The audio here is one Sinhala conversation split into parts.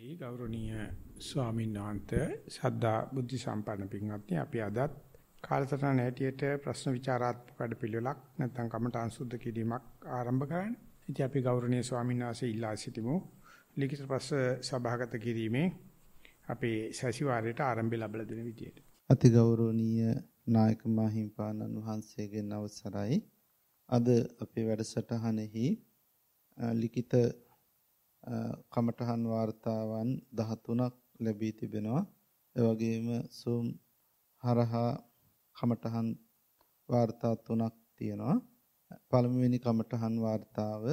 අවසරයි ගෞරවනීය ස්වාමීන් වහන්සේ සද්ධා බුද්ධ සම්පන්න පින්වත්නි අපි අදත් කාලසටහන හැටියට ප්‍රශ්න විචාරාත්මක වැඩපිළිවෙලක් නැත්නම් කමඨාන් සුද්ධ කිරීමක් ආරම්භ කරන්නේ. ඉතින් අපි ගෞරවනීය ස්වාමීන් වහන්සේ ඉල්ලා සිටිමු ලිඛිත ප්‍රශ්න සභාගත කිරීමේ අපේ සැසිවාරයට ආරම්භය ලැබලා දෙන විදියට. අති ගෞරවනීය නායක මාහිම්පාණන් වහන්සේගෙන් අවසරයි. අද අපේ වැඩසටහනෙහි ලිඛිත කමඨහන් වාර්තාවන් 13ක් ලැබී තිබෙනවා. ඒ වගේම Zoom හරහා කමඨහන් වාර්තා 3ක් තියෙනවා. පළමුවෙනි කමඨහන් වාර්තාව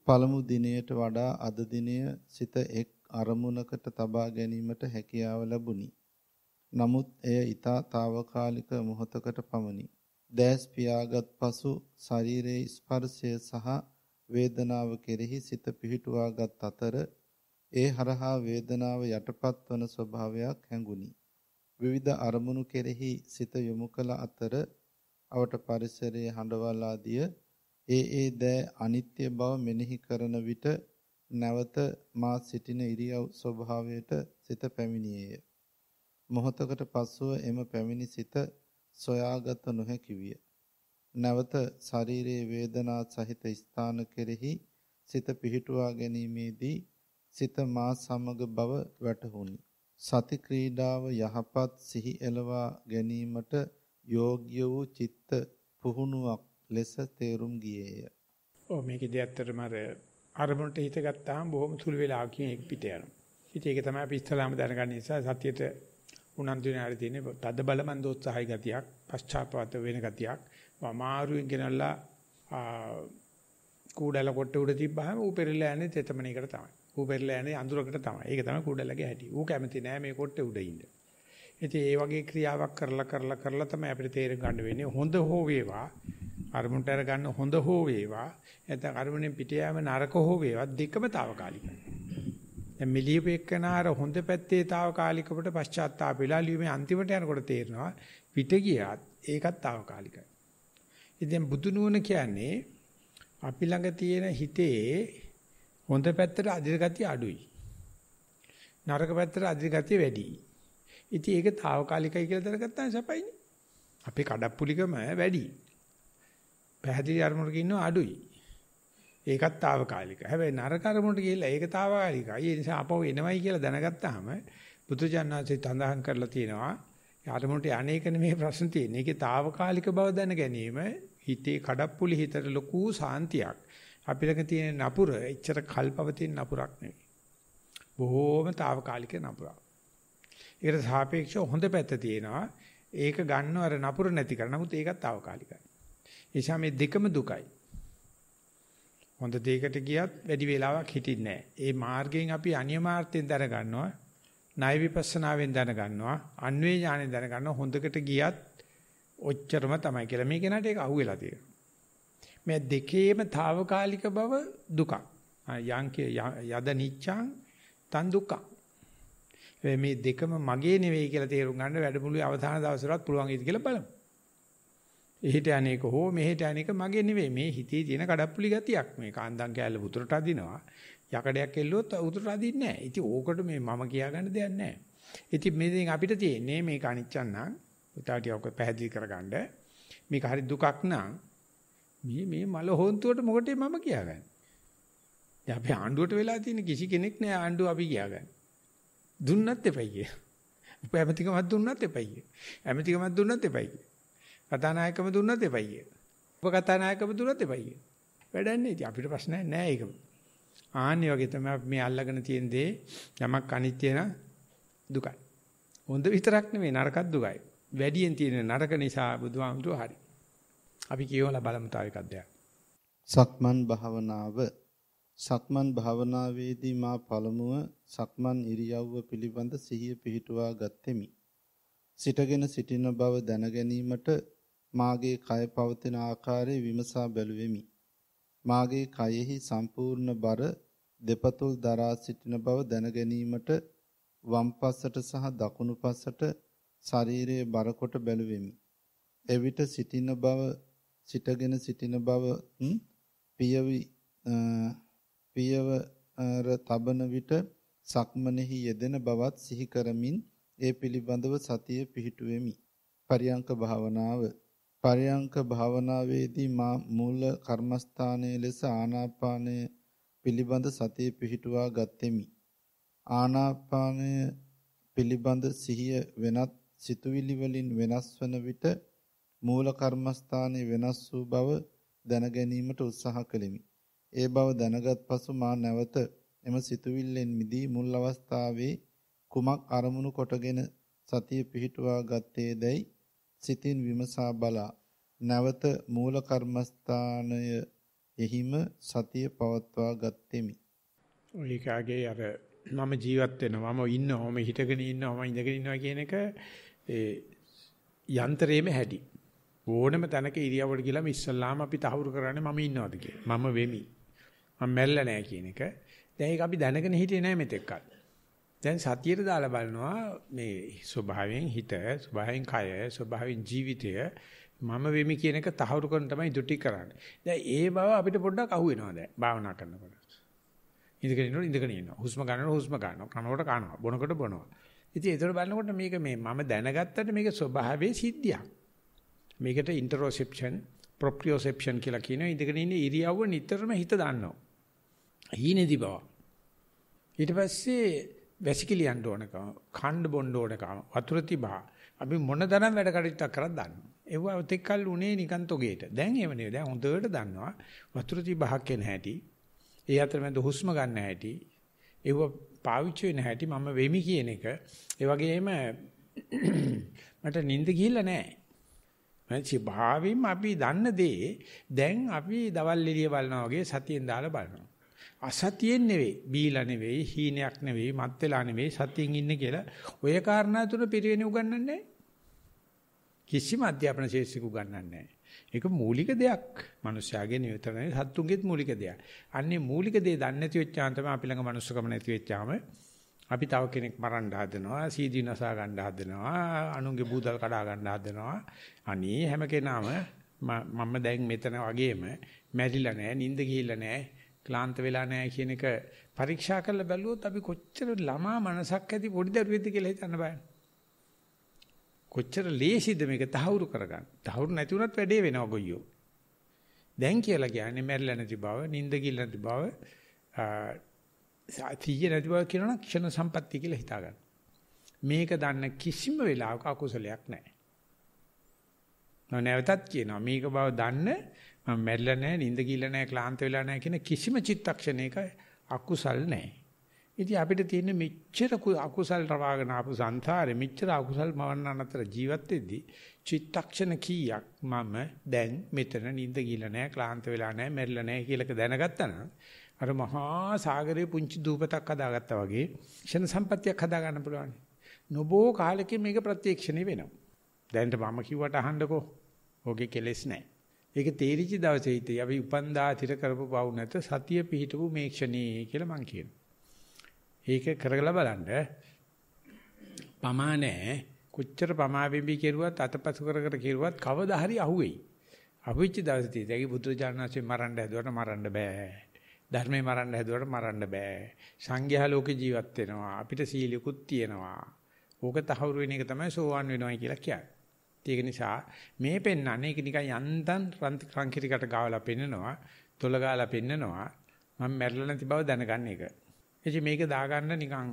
පළමු දිනයට වඩා අද දිනය සිත එක් අරමුණකට තබා ගැනීමට හැකියාව ලැබුණි. නමුත් එය ඊතා తాවකාලික මොහොතකට පමණි. දැස් පියාගත් පසු ශරීරයේ ස්පර්ශය සහ වේදනාව කෙරෙහි සිත පිහිටුවාගත් අතර ඒ හරහා වේදනාව යටපත් වන ස්වභාවයක් හැඟුණි. විවිධ අරමුණු කෙරෙහි සිත යොමු කළ අතර අවට පරිසරයේ හඬවල් ආදිය ඒ දෑ අනිත්‍ය බව මෙනෙහි කරන විට නැවත මා සිටින ඉරියව් ස්වභාවයට සිත පැමිණියේය. මොහොතකට පසුව එම පැමිණි සිත සොයාගත නොහැකි විය. නැවත ශරීරයේ වේදනා සහිත ස්ථාන කෙරෙහි සිත පිහිටුවා ගැනීමේදී සිත මා සමග බව වැටහුණි. සති ක්‍රීඩාව යහපත් සිහි එළවා ගැනීමට යෝග්‍ය වූ චිත්ත පුහුණුවක් ලෙස තේරුම් ගියේය. මේකේදී ඇත්තටම අරමුණට හිත ගත්තාම බොහොම සුළු වෙලාවකින් ඒක පිට යනවා. ඉතින් ඒක තමයි අපි ඉස්සලාම දැනගන්න නිසා සතියට උනන්දු වෙන ආරි තියෙන්නේ තද බල මන්දෝත්සහයි ගතියක්, පශ්චාත්තාප වෙන ගතියක්. අමාරුවෙන් ගෙනල්ලා කූඩල කොට උඩ තිබ්බහම ඌ පෙරලා යන්නේ තෙතමනේකට තමයි. ඌ පෙරලා යන්නේ අඳුරකට තමයි. ඒක තමයි කූඩලගේ හැටි. ඌ කැමති නෑ මේ කොට්ටේ උඩ ඉන්න. ඉතින් ඒ වගේ ක්‍රියාවක් කරලා තමයි අපිට තේරුම් ගන්න වෙන්නේ හොඳ හෝ වේවා අරමුණට අර ගන්න හොඳ හෝ වේවා නැත්නම් අරමුණෙන් පිට යෑම නරක හෝ වේවා දෙකම తాවකාලිකයි. දැන් මිලියපෙකනාර හොඳ පැත්තේ తాවකාලිකවට පශ්චාත්තාප වෙලා ලියුමේ අන්තිමට යනකොට තේරෙනවා පිට ගියාත් ඒකත් తాවකාලිකයි. ඉතින් බුදු නුවණ කියන්නේ අපි ළඟ තියෙන හිතේ හොඳ පැත්තට අධිර ගතිය අඩුයි. නරක පැත්තට අධිර ගතිය වැඩි. ඉතින් ඒක తాවකාලිකයි කියලා දැනගත්තාම සපයිනේ. අපේ කඩප්පුලිකම වැඩි. පැහැදිලි අරමුණක ඉන්නව අඩුයි. ඒකත් తాවකාලිකයි. හැබැයි නරක අරමුණට ගිහිල්ලා ඒක తాවකාලිකයි. ඒ නිසා අපව එනවයි කියලා දැනගත්තාම බුදුජානනාංශය තඳහන් කරලා තියෙනවා. අරමුණට අනේක නෙමෙයි ප්‍රශ්න තියෙන්නේ. ඒකේ తాවකාලික බව දැන ගැනීම හිතේ කඩප්පුලි හිතට ලොකු සාන්තියක්. අපි ළඟ තියෙන නපුර එච්චර කල්පවතින නපුරක් නෙවෙයි. බොහෝම తాවකාලික නපුරක්. ඒකට සාපේක්ෂව හොඳ පැත්ත තියෙනවා. ඒක ගන්නව අර නපුර නැති කර. නමුත් ඒකත් తాවකාලිකයි. ඒ නිසා මේ දෙකම දුකයි. හොඳ දෙයකට ගියත් වැඩි වේලාවක් හිටින්නේ නැහැ. ඒ මාර්ගයෙන් අපි අනියමාර්ථයෙන් දැනගන්නවා. ණය විපස්සනාවෙන් දැනගන්නවා. අන්වේ ඥාණයෙන් දැනගන්නවා. හොඳකට ගියත් ඔච්චරම තමයි කියලා. මේ කෙනාට ඒක අහුවෙලා තියෙනවා. මේ දෙකේම తాවකාලික බව දුකක්. යංකේ යද නිච්ඡං තන් දුක්ඛ. මේ දෙකම මගේ නෙවෙයි කියලා තේරුම් ගන්න වැඩමුළුවේ අවසාන දවසට පුළුවන් ඉද කියලා බලමු. එහෙට අනේක හෝ මෙහෙට අනේක මගේ නෙවෙයි. මේ හිතේ තියෙන කඩප්පුලි ගතියක්. මේ කාන්දම් කැලල උතුරට අදිනවා. යකඩයක් එල්ලුවොත් උතුරට අදින්නේ නැහැ. ඉතින් ඕකට මේ මම කියාගන්න දෙයක් නැහැ. ඉතින් මේ දෙයින් අපිට තියෙන්නේ මේක අනිච්චන් නම් උතාටියක් පැහැදිලි කරගන්න. මේක හරි දුකක් නම් මේ මල හොන්තුවට මොකටද මම කියාගන්නේ? දැන් අපි ආණ්ඩුවට වෙලා තියෙන කිසි කෙනෙක් නෑ ආණ්ඩුව අපි කියාගන්නේ. දුන්නත් එපයි කිය. උපැමතිකමක් දුන්නත් එපයි කිය. ඇමතිකමක් දුන්නත් එපයි කිය. කතානායකම දුන්නත් එපයි කිය. උපකතානායකම දුන්නත් එපයි කිය. වැඩක් නෑ. ඉතින් අපිට ප්‍රශ්නයක් නෑ ඒක. ආන්නේ වගේ තමයි මේ අල්ලගෙන තියෙන දේ යමක් අනිත්‍ය න දුකයි. හොඳ විතරක් නෙමෙයි නරකත් දුකයි. වැඩියෙන් තියෙන නරක නිසා බුදුහාමුදුරුවෝ හරි. අපි කියවලා බලමු තව එකක් දෙයක්. සක්මන් භාවනාව. සක්මන් භාවනාවේදී මා පළමුව සක්මන් ඉරියව්ව පිළිබඳ සිහිය පිහිටුවා ගත්ෙමි. සිටගෙන සිටින බව දැන ගැනීමට මාගේ කය පවතින ආකාරය විමසා බැලුවෙමි. මාගේ කයෙහි සම්පූර්ණ බර දෙපතුල් දරා සිටින බව දැන ගැනීමට වම් පසට සහ දකුණු පසට ශරීරයේ බර කොට බැලුවෙමි. එවිට සිටගෙන සිටින බව පියවර තබන විට සක්මනෙහි යෙදෙන බවත් සිහි කරමින් ඒ පිළිබඳව සතිය පිහිටුවෙමි. පරියංක භාවනාව. පරියංක භාවනාවේදී මා මූල කර්මස්ථානයේ ලෙස ආනාපානය පිළිබඳ සතිය පිහිටුවා ගත්ෙමි. ආනාපානය පිළිබඳ සිහිය වෙනත් සිතුවිලි වලින් වෙනස් වන විට මූල කර්මස්ථානයේ වෙනස් වූ බව දැන ගැනීමට උත්සාහ කළෙමි. ඒ බව දැනගත් පසු මා නැවත එම සිතුවිල්ලෙන් මිදී මුල් අවස්ථාවේ කුමක් අරමුණු කොටගෙන සතිය පිහිටුවා ගත්තේදයි සිතින් විමසා බලා නැවත මූල කර්මස්ථානය එහිම සතිය පවත්වා ගත්ෙමි. ඒකගේ අර මම ජීවත් වෙනවා මම ඉන්නවා මම හිටගෙන ඉන්නවා මම ඉඳගෙන ඉන්නවා කියන එක ඒ යන්ත්‍රයේම හැටි. ඕනම තැනක ඉරියව්වට ගිහලා ඉස්සල්ලාම අපි තහවුරු කරන්නේ මම ඉන්නවද කියලා. මම වෙමි. මම මැල්ල නැහැ කියන එක. දැන් ඒක අපි දැනගෙන හිටියේ නැහැ මෙතෙක්කල්. දැන් සතියට දාලා බලනවා මේ ස්වභාවයෙන් හිත, ස්වභාවයෙන් කය, ස්වභාවයෙන් ජීවිතය මම වෙමි කියන එක තහවුරු කරන තමයි දුටි කරන්නේ. දැන් ඒ බව අපිට පොඩ්ඩක් අහු වෙනවා දැන් භාවනා කරනකොට. ඉඳගෙන ඉන්නවා. හුස්ම ගන්නකොට හුස්ම ගන්නවා. කනකොට කනවා. බොනකොට බොනවා. ඉතින් ඒතර බලනකොට මේක මේ මම දැනගත්තට මේක ස්වභාවයේ සිද්ධියක්. මේකට ඉන්ටරොසෙප්ෂන්, ප්‍රොප්‍රියොසෙප්ෂන් කියලා කියනවා. ඉඳගෙන ඉන්න ඉරියව්ව නිතරම හිත දාන්නවා. හීනේදී බව. ඊට පස්සේ වැසිකිලියන්න ඕනකම, ඛණ්ඩ බොන්න ඕනකම, වතුර තිබා. අපි මොන තරම් වැඩ කටයුත්තක් කරත් දන්නවා. ඒව ඔතෙක්කල් උනේ නිකන් තොගේට. දැන් ඒව නෙවෙයි. දැන් හොඳට දන්නවා. වතුර තිබහක් වෙන හැටි. ඒ අතරමැද හුස්ම ගන්න හැටි. ඒව පාවිච්චි වෙන හැටි මම වෙමි කියන එක. ඒ වගේම මට නිින්ද ගිහිල්ලා නැහැ. මම ස්වභාවයෙන්ම අපි දන්න දේ දැන් අපි දවල් එළිය බලනවා වගේ සතියෙන් දාලා බලනවා. අසතියෙන් නෙවෙයි, බීලා නෙවෙයි, හීනයක් නෙවෙයි, මත් වෙලා නෙවෙයි සතියෙන් ඉන්නේ කියලා ඔය කාරණා තුන පිරිවෙන උගන්වන්නේ නැහැ. කිසිම අධ්‍යාපන ශාස්ත්‍රික උගන්වන්නේ නැහැ. ඒක මූලික දෙයක්. මිනිස්යාගේ නියතරනේ සත්තුන්ගේත් මූලික දෙයක්. අන්නේ මූලික දේ දන්නේ නැති වෙච්චාම තමයි අපි ළඟ මනුස්සකම නැති වෙච්චාම අපි තව කෙනෙක් මරන්න හදනවා, සීදී නසා ගන්න හදනවා, අනුන්ගේ බූදල් කඩා ගන්න හදනවා. අනේ හැම කෙනාම මම දැන් මෙතන වගේම මැරිලා නැහැ, නිින්ද ගිහිල්ලා නැහැ, ක්ලාන්ත වෙලා නැහැ කියන එක පරීක්ෂා කරලා බැලුවොත් අපි කොච්චර ළමා මනසක් ඇති පොඩි දරුවෙක්ද කියලා හිතන්න බෑ. කොච්චර ලේසිද මේක තහවුරු කරගන්න. තහවුරු නැති වුණත් වැඩේ වෙනවා ගොයියෝ. දැන් කියලා කියන්නේ මැරිලා නැති බව, නිින්ද ගිහිල්ලා නැති බව, සතිය නැති බව කියනවා ක්ෂණ සම්පත්තිය කියලා හිතා ගන්න. මේක දන්න කිසිම වෙලාවක අකුසලයක් නැහැ. නැවතත් කියනවා මේක බව දන්න මම මැරිලා නැහැ, නිින්ද ගිහිල්ලා නැහැ, ක්ලාන්ත වෙලා නැහැ කියන කිසිම චිත්තක්ෂණයක අකුසල් නැහැ. ඉතින් අපිට තියෙන මෙච්චර අකුසල් රවාගෙන ආපු සංසාරේ මෙච්චර අකුසල් මවන්න අතර ජීවත් වෙද්දී චිත්තක්ෂණ කීයක් මම දැන් මෙතන නිින්ද ගිහිල්ලා නැහැ, ක්ලාන්ත වෙලා නැහැ, මැරිලා නැහැ කියලාක දැනගත්තා නම් අර මහා සාගරයේ පුංචි දූපතක් හදාගත්තා වගේ ක්ෂණ සම්පත්තියක් හදා ගන්න පුළුවන්. නොබෝ කාලෙකින් මේක ප්‍රත්‍යක්ෂණේ වෙනවා. දැන්ට මම කිව්වට අහන්නකෝ. ඕකේ කෙලෙස් නැහැ. ඒක තේරිච්ච දවසේ ඉතින් අපි උපන්දා තිර කරපු පවු නැත සතිය පිහිටපු මේ ක්ෂණේ කියලා මං කියනවා. ඒක කරගලා බලන්න. පමා නැහැ. කොච්චර පමා වෙබි කෙරුවත් අතපසු කර කෙරුවත් කවදා හරි අහුවෙයි. අහුවෙච්ච දවසේ ඉතින් ඒකේ බුදුරජාණන්සේ මරන්න හැදුවට මරන්න බෑ. ධර්මේ මරන්න හැදුවට මරන්න බෑ. සංඝයා ලෝකේ ජීවත් වෙනවා. අපිට සීලිකුත් තියෙනවා. ඕක තහවුරු වෙන එක තමයි සෝවාන් වෙනවයි කියලා කියන්නේ. ඒක නිසා මේ පෙන්නන්නේ ඒක නිකන් යන්තම් රංකිරිකට ගාවලා පෙන්නනවා, තොල ගාලා පෙන්නනවා. මම මැරෙලා නැති බව දැනගන්න එක. එචි මේක දාගන්න නිකන්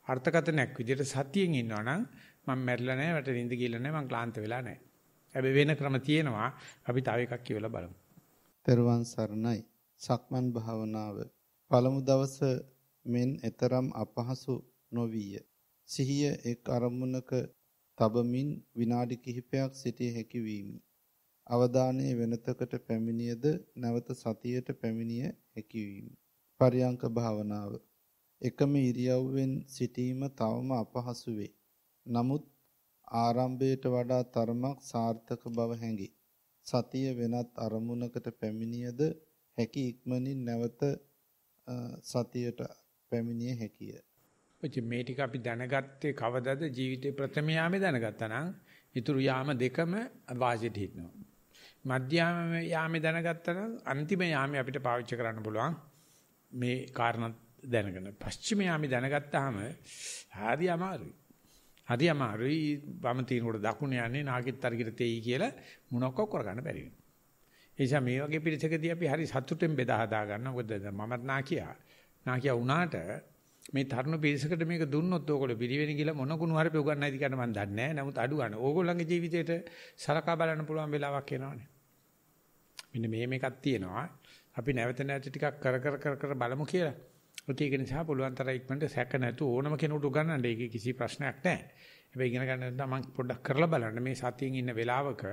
අර්ථකථනයක් විදිහට සතියෙන් ඉන්නවා නම් මම මැරිලා නැහැ, මට නිින්ද ගිහලා නැහැ, මම ක්ලාන්ත වෙලා නැහැ. හැබැයි වෙන ක්‍රම තියෙනවා. අපි තව එකක් කියවලා බලමු. තෙරුවන් සරණයි. සක්මන් භාවනාව. පළමු දවස මෙන් එතරම් අපහසු නොවිය. සිහිය එක් අරමුණක තබමින් විනාඩි කිහිපයක් සිටිය හැකි වීමි. අවධානයේ වෙනතකට පැමිණියද නැවත සතියට පැමිණිය හැකි වීමි. පරියංක භාවනාව. එකම ඉරියව්වෙන් සිටීම තවම අපහසු වේ. නමුත් ආරම්භයට වඩා තරමක් සාර්ථක බව හැඟේ. සතිය වෙනත් අරමුණකට පැමිණියද හැකි ඉක්මනින් නැවත සතියට පැමිණිය හැකිය. ඔච්චර මේ ටික අපි දැනගත්තේ කවදද ජීවිතේ ප්‍රථම යාමේ දැනගත්තා නම් ඊතුරු යාම දෙකම වාසියට හිටිනවා. මධ්‍යම යාමේ දැනගත්තා නම් අන්තිම යාමේ අපිට පාවිච්චි කරන්න පුළුවන් මේ කාරණා දැනගෙන පස්චිමයාමි දැනගත්තාම හරි අමාරුයි. හරි අමාරුයි වම තිනකොට දකුණ යන්නේ නාගෙත් අරගෙන තෙයි කියලා මොනක්ක කරගන්න බැරි වෙනවා. ඒ නිසා මේ වගේ පිළිසකදී අපි හරි සතුටෙන් බෙදා හදා ගන්න. මොකද මමත් නාකියා වුණාට මේ තරුණ පිරිසකට මේක දුන්නොත් ඕගොල්ලෝ පිළිවෙණ කියලා මොන කුණු හරි පෙවගන්නයිද කියන මම දන්නේ නැහැ. නමුත් අඩු ගන්න ඕගොල්ලන්ගේ ජීවිතේට සලකා බලන්න පුළුවන් වෙලාවක් එනවනේ. මෙන්න මේකක් තියෙනවා. අපි නැවත ටිකක් කර බලමු කියලා. ඒක නිසා පුළුවන් තරම් ඉක්මනට සැක නැතු ඕනම කෙනෙකුට උගන්නන්න. ඒක කිසි ප්‍රශ්නයක් නැහැ. හැබැයි ඉගෙන ගන්න නම් මම පොඩ්ඩක් කරලා බලන්න මේ සතියෙන් ඉන්න වෙලාවක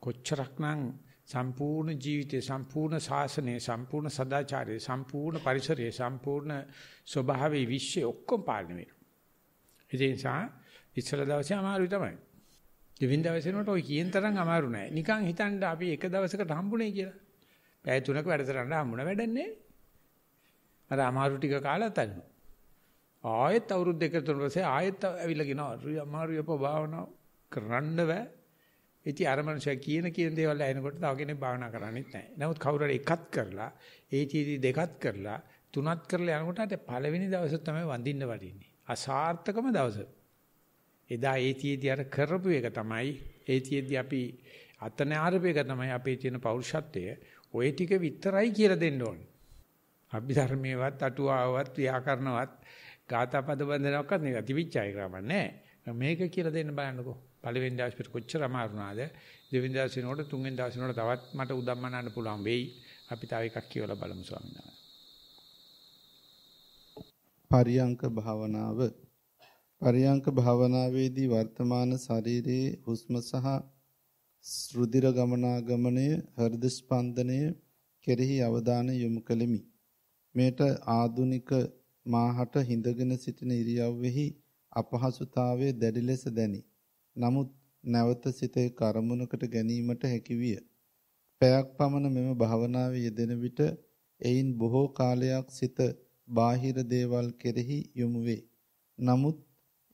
කොච්චරක්නම් සම්පූර්ණ ජීවිතේ සම්පූර්ණ ශාසනය සම්පූර්ණ සදාචාරය සම්පූර්ණ පරිසරය සම්පූර්ණ ස්වභාවයේ විශ්ය ඔක්කොම පාලනය වෙනවා. ඒ නිසා ඉස්සල දවසේ අමාරුයි තමයි. දෙවෙනි දවසේ නෝට ඔය කියන තරම් අමාරු නෑ. නිකන් හිතන්න අපි එක දවසකට හම්බුනේ කියලා. පැය 3ක වැඩ කරන්න හම්බුන වැඩන්නේ. අර අමාරු ටික කාලා තනියම. ආයෙත් අවුරුදු 2-3 පස්සේ ආයෙත් ඇවිල්ලා කියනවා අමාරුයි අප භාවනාව කරන්න බෑ. ඉතින් අර මනුස්සයා කියන දේවල් ඇහෙනකොට තව කෙනෙක් භාවනා කරන්නේත් නැහැ. නමුත් කවුරු හරි එකක් කරලා, ඒචීදී දෙකක් කරලා, තුනක් කරලා යනකොට අර පළවෙනි දවසේ තමයි වඳින්න වටින්නේ. අසාර්ථකම දවස. එදා ඒචීදී අර කරපු එක තමයි, ඒචීදී අපි අතන ආරපු එක තමයි අපේ තියෙන පෞරුෂත්වය. ওই ටික විතරයි කියලා දෙන්න ඕනේ. අභිධර්මයේවත්, අටුවාවවත්, ව්‍යාකරණවත්, ගාථාපද බඳනවක්වත් නෙවෙයි. තිවිච්චාය ක්‍රමන්නේ. මේක කියලා දෙන්න බලන්නකෝ. පළවෙනි දවසේ කොච්චර අමාරු වුණාද? දෙවෙනි දවසේ නෝට තුන්වෙනි දවසේ නෝට තවත් මට උදම්මනන්න පුළුවන් වෙයි. අපි තව එකක් කියවලා බලමු ස්වාමීන් වහන්සේ. පරියංක භාවනාව. පරියංක භාවනාවේදී වර්තමාන ශරීරයේ හුස්ම සහ රුධිර ගමනාගමනය, හෘද ස්පන්දනය කෙරෙහි අවධානය යොමු කෙලිමි. මේට ආධුනික මාහට හිඳගෙන සිටින ඉරියව්වෙහි අපහසුතාවයේ දැඩි ලෙස දැනේ. නමුත් නැවත සිතේ කර්මුණකට ගැනීමට හැකි විය. පැයක් පමණ මෙම භාවනාවේ යෙදෙන විට එයින් බොහෝ කාලයක් සිත බාහිර දේවල් කෙරෙහි යොමු වේ. නමුත්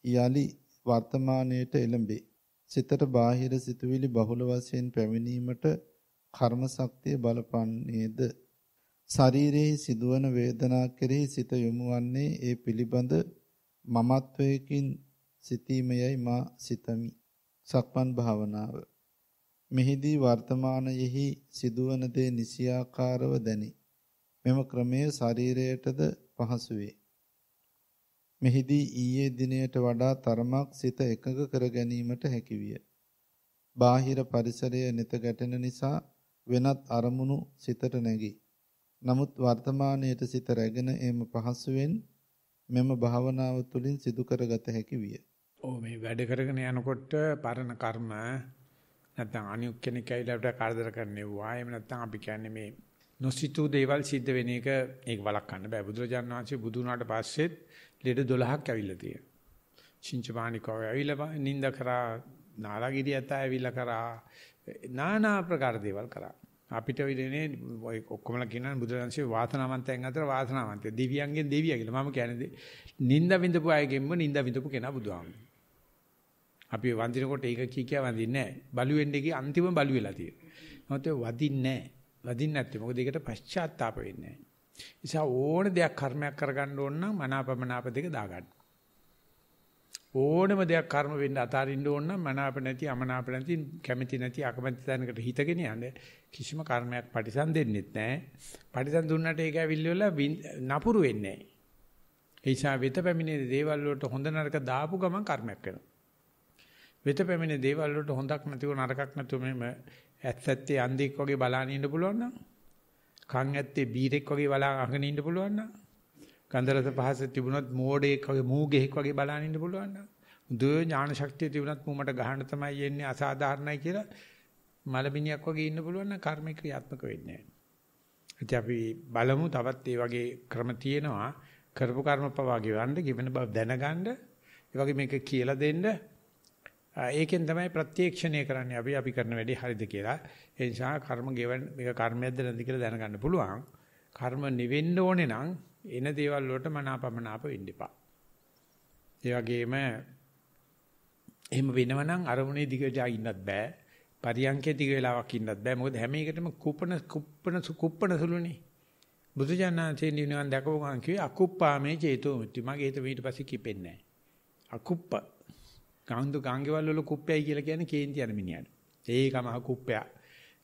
යලි වර්තමානයට එළඹේ. සිතට බාහිර සිතුවිලි බහුල වශයෙන් පැමිණීමට කර්ම ශක්තිය බලපන්නේද? ශරීරයේ සිදුවන වේදනා කෙරෙහි සිත යොමු වන්නේ ඒ පිළිබඳ මමත්වයකින් සිතීමයයි මා සිතමි. සක්මන් භාවනාව. මෙහිදී වර්තමානයෙහි සිදුවන දේ නිසියාකාරව දැනේ. මෙම ක්‍රමය ශරීරයටද පහසු වේ. මෙහිදී ඊයේ දිනයට වඩා තරමක් සිත එකඟ කර ගැනීමට හැකි විය. බාහිර පරිසරය නිත ගැටෙන නිසා වෙනත් අරමුණු සිතට නැගී. නමුත් වර්තමානයේ සිත රැගෙන එම පහසුවෙන් මෙම භාවනාව තුළින් සිදු කරගත හැකි විය. මේ වැඩ කරගෙන යනකොට පරණ කර්ම නැත්නම් අනික් කෙනෙක් ඇවිල්ලා කරදර කරන්නෙවුවා. එහෙම නැත්නම් අපි කියන්නේ මේ නොසිතූ දේවල් සිද්ධ වෙන එක ඒක වළක්වන්න බෑ. බුදුරජාණන් වහන්සේ බුදු වුණාට පස්සෙත් ලෙඩ 12ක් ඇවිල්ලා තියෙනවා. චින්චමානිකව ඇවිල්ලා නිඳ කරා, නාලාගිරියත ඇවිල්ලා කරා, নানা ආකාර දේවල් කරා. අපිට විදිහේ ඔය ඔක්කොමලා කියනවා බුදුරජාණන්සේ වාසනාවන්තයන් අතර වාසනාවන්තය. දිව්‍යයන්ගෙන් දෙවියා කියලා. මම කියන්නේ නිඳ විඳපු අයගෙන්ම නිඳ විඳපු කෙනා බුදුහාමුදුරුවෝ. අපි වඳිනකොට ඒක කිය වඳින්නේ නැහැ. බලු වෙන්නේ කී අන්තිම බලු වෙලා තියෙනවා. මොකද වදින්නේ නැහැ. වදින්නේ නැත්තේ මොකද ඒකට පශ්චාත්තාප වෙන්නේ නැහැ. නිසා ඕන දෙයක් කර්මයක් කරගන්න ඕන නම් මනාපමනාප දෙක දාගන්න. ඕනම දෙයක් කර්ම වෙන්න අතාරින්න ඕන නම් මනාප නැති, අමනාප නැති, කැමැති නැති, අකමැති තැනකට හිතගෙන යන්න කිසිම කර්මයක් පරිසම් දෙන්නෙත් නැහැ. පරිසම් දුන්නට ඒක ඇවිල්ලා නපුරු වෙන්නේ නැහැ. ඒ නිසා වෙත පැමිණෙන දේවල් වලට හොඳ නරක දාපු ගමන් කර්මයක් වෙනවා. වෙත පැමිණෙන දේවල් වලට හොඳක් නැතිව නරකක් නැතුව මෙහෙම ඇත්තත්තේ අන්ධෙක් වගේ බලාගෙන ඉන්න පුළුවන් නම්, කන් ඇත්තේ බීරෙක් වගේ බලාගෙන අහගෙන ඉන්න පුළුවන් නම්, ගන්ධරස පහස තිබුණොත් මෝඩෙක් වගේ මූගෙක් වගේ බලාගෙන ඉන්න පුළුවන් නම්, හොඳ ඥාන ශක්තිය තිබුණත් මූමට ගහන්න තමයි යන්නේ අසාධාරණයි කියලා මලබිනියක් වගේ ඉන්න පුළුවන් නම් කර්ම ක්‍රියාත්මක වෙන්නේ නැහැ. අපි බලමු තවත් මේ වගේ ක්‍රම තියෙනවා. කරපු කර්ම පවා ගෙවන්න, ගෙවෙන බව දැනගන්න, ඒ වගේ මේක කියලා දෙන්න. ඒකෙන් තමයි ප්‍රත්‍යක්ෂණය කරන්නේ අපි කරන වැඩේ හරිද කියලා. ඒ නිසා කර්ම ගෙවන්න මේක කර්මයක්ද නැද්ද කියලා දැනගන්න පුළුවන්. කර්ම නිවෙන්න ඕනේ නම් එන දේවල් වලට මනාපමනාප වෙන්න එපා. ඒ වගේම එහෙම වෙනවනම් අරමුණේ දිගට ඉන්නත් බෑ. පරියන්කේ දිග වෙලාවක් ඉන්නත් බෑ. මොකද හැම එකටම කුප්පන සුළුනේ. බුදුජානනාංශේ නිවන් දැකපු ගමන් කිව්වේ අකුප්පාමේ චේතෝ මුත්‍ති. මගේ හිත ඊට පස්සේ කිපෙන්නේ නැහැ. අකුප්ප. ගාංගේවල් වල කුප්පයයි කියලා කියන්නේ කේන්ති යන මිනිහට. ඒකම අකුප්පයා.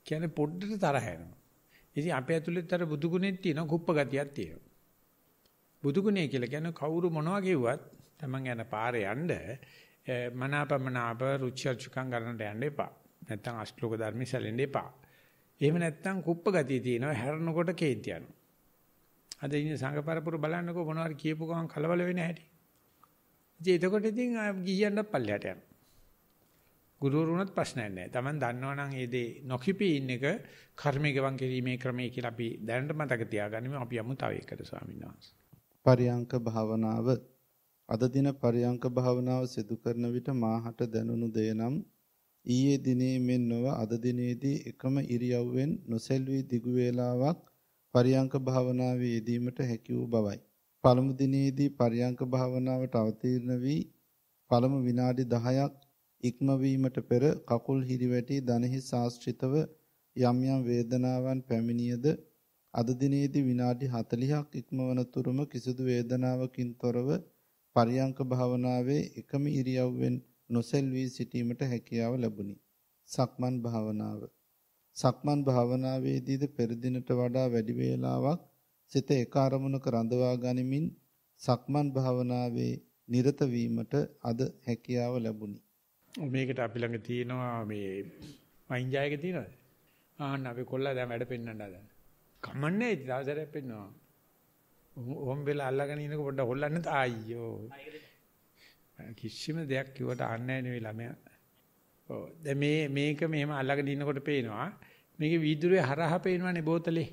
කියන්නේ පොඩ්ඩට තරහ යනවා. ඉතින් අපේ ඇතුළෙත් අර බුදු ගුණෙත් තියෙනවා කුප්ප ගතියක් තියෙනවා. බුදු ගුණය කියලා කියන්නේ කවුරු මොනවා කිව්වත් Taman යන පාරේ යන්න මනාපමනාප රුචර්චුකම් ගන්නට යන්න එපා. නැත්තම් අශ්ලෝක ධර්ම සැලෙන්න එපා. එහෙම නැත්තම් කුප්ප ගතිය තියෙනවා හැරෙනකොට කේන්ති යනවා. අද ඉන්නේ සංඝ පරපුර බලන්නකෝ මොනවාරි කියපු ගමන් කලබල වෙන්නේ නැහැටි. ඉතින් එතකොට ඉතින් ගිහියන්වත් පල්ලයට යනවා. ගුරුවරුන්වත් ප්‍රශ්නයක් නැහැ. Taman දන්නවනම් ඒ දේ නොකිපී ඉන්න එක කර්මයේ ගවන් කිරීමේ ක්‍රමයේ කියලා අපි දැනට මතක තියාගනිමු. අපි යමු තව එකකට ස්වාමීන් වහන්සේ. පරියංක භාවනාව අද දින පරියංක භාවනාව සිදු කරන විට මාහට දැනුණු දේ නම් ඊයේ දිනේ මෙන් නොව අද දිනේදී එකම ඉරියව්වෙන් නොසෙල්වි දිගු වේලාවක් පරියංක භාවනාවේ යෙදීමට හැකි වූ බවයි. පළමු දිනේදී පරියංක භාවනාවට අවතීර්ණ වී පළමු විනාඩි 10ක් ඉක්මවීමට පෙර කකුල් හිරිවැටි දණහි ශාස්ත්‍රිතව යම් යම් වේදනාවන් පැමිණියද අද දිනේදී විනාඩි 40ක් ඉක්මවන තුරුම කිසිදු වේදනාවකින් තොරව පරියංක භාවනාවේ එකම ඉරියව්වෙන් නොසෙල්වි සිටීමට හැකියාව ලැබුණි. සක්මන් භාවනාව. සක්මන් භාවනාවේදීද පෙර දිනට වඩා වැඩි වේලාවක් සිත එක අරමුණක රඳවා ගනිමින් සක්මන් භාවනාවේ නිරත වීමට අද හැකියාව ලැබුණි. මේකට අපි ළඟ තියෙනවා මේ මයින්ජායක තියෙනවද? ආන්න අපි කොල්ලා දැන් වැඩ පෙන්නන්න හදන. කමන්නේ දවසට පෙන්නවා. ඕම් වෙලා අල්ලගෙන ඉනකොට පොඩ්ඩක් හොල්ලන්න අයියෝ. කිසිම දෙයක් කිව්වට අහන්නේ නැහැ නෙවෙයි ළමයා. ඔව් දැන් මේක මෙහෙම අල්ලගෙන ඉන්නකොට පේනවා. මේකේ වීදුරුවේ හරහා පේනවනේ බෝතලේ.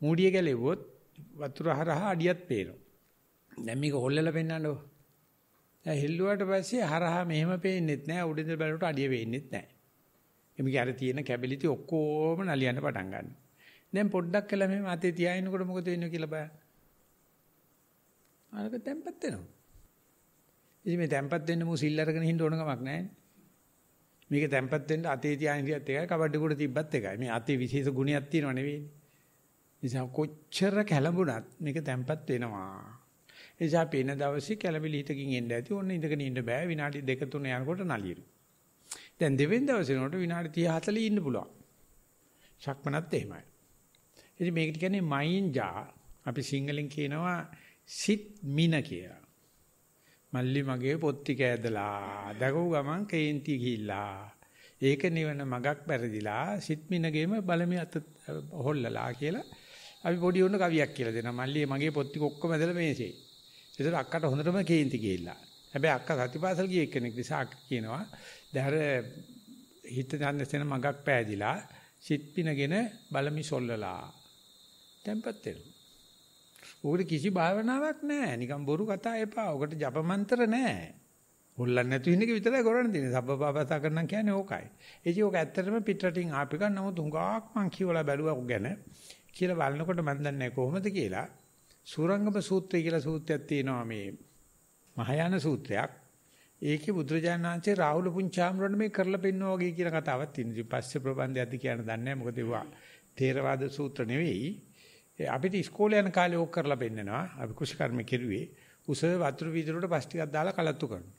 මූඩිය ගැලෙව්වොත් වතුර හරහා අඩියක් පේනවා. දැන් මේක හොල්ලලා පෙන්නන්නකො. දැන් හෙල්ලුවාට පස්සේ හරහා මෙහෙම පේන්නෙත් නැහැ උඩින්ද බලනකොට අඩිය පේන්නෙත් නැහැ. එමේ අර තියෙන කැබිලිටි ඔක්කොම නලියන්න පටන් ගන්නවා. දැන් පොඩ්ඩක් කළා මෙහෙම අතේ තියාගෙනකොට මොකද වෙන්නේ කියලා බලන්න. අරක තැම්පත් වෙනවා. ඉතින් මේ තැම්පත් වෙන්න මු සිල් අරගෙන හින්න ඕන කමක් නැහැ. මේක තැම්පත් වෙන්න අතේ තියාගෙන ඉතියත් එකයි කබඩ කුඩ තිබ්බත් එකයි. මේ අතේ විශේෂ ගුණයක් තියෙනව නෙවෙයි. නිසා කොච්චර කැළඹුණත් මේක තැම්පත් වෙනවා. එසා පේන දවසේ කැළඹිලි හිතකින් එන්න ඇති. ඕන්න ඉඳගෙන ඉන්න බෑ. විනාඩි 2-3 යනකොට නලියන. දැන් දෙවෙනි දවසේ නෝට විනාඩි 30-40 ඉන්න පුළුවන්. ශක්මනත් එහෙමයි. ඉතින් මේකට කියන්නේ මයින්ජා අපි සිංහලෙන් කියනවා සිත් මින කියලා. මල්ලි මගේ පොත්ති කෑදලා දගව ගමන් කේන්ති ගිහිල්ලා. ඒක නිවන මගක් පෙරදිලා සිත් මිනගේම බලමි අත හොල්ලලා කියලා අපි පොඩි උන්න කවියක් කියලා දෙනවා. මල්ලි මගේ පොත්ති ඔක්කොම ඇදලා මේසේ. ඒතර අක්කට හොඳටම කේන්ති ගිහිල්ලා. හැබැයි අක්කා සතිපාසල් ගිය කෙනෙක් නිසා අක්ක කියනවා දැන් හිත දැනසෙන මගක් පෑදිලා සිත් පිනගෙන බලමි සොල්ලලා. tempat වෙනවා. උකට කිසි භාවනාවක් නැහැ. නිකන් බොරු කතා එපා. උකට ජප මන්ත්‍ර නැහැ. හොල්ලන්නේ නැතු ඉන්න එක විතරයි කරන්න තියෙන්නේ. සබ්බපාපතා කරනම් කියන්නේ ඕකයි. ඒ කිය ඕක ඇත්තටම පිටරටින් ආපික නමුත් හුඟක් මං කියවලා බැලුවා ඔක ගැන. කියලා බලනකොට මම දන්නේ කොහොමද කියලා. සූරංගම සූත්‍රය කියලා සූත්‍රයක් තියෙනවා මේ මහායාන සූත්‍රයක්. ඒකේ බුදුරජාණන් වහන්සේ රාහුල පුංචාමරණ මේ කරලා පෙන්නවා වගේ කියන කතාවක් තියෙනවා. ඉතින් පස්සේ ප්‍රබන්ධයක්ද කියන්න දන්නේ නැහැ. මොකද ඒවා තේරවාද සූත්‍ර නෙවෙයි. අපිට ඉස්කෝලේ යන කාලේ ඕක කරලා පෙන්නනවා. අපි කුෂිකර්ම කෙරුවේ. උස වතුර වීදුරට පස් ටිකක් දාලා කලත්තු කරනවා.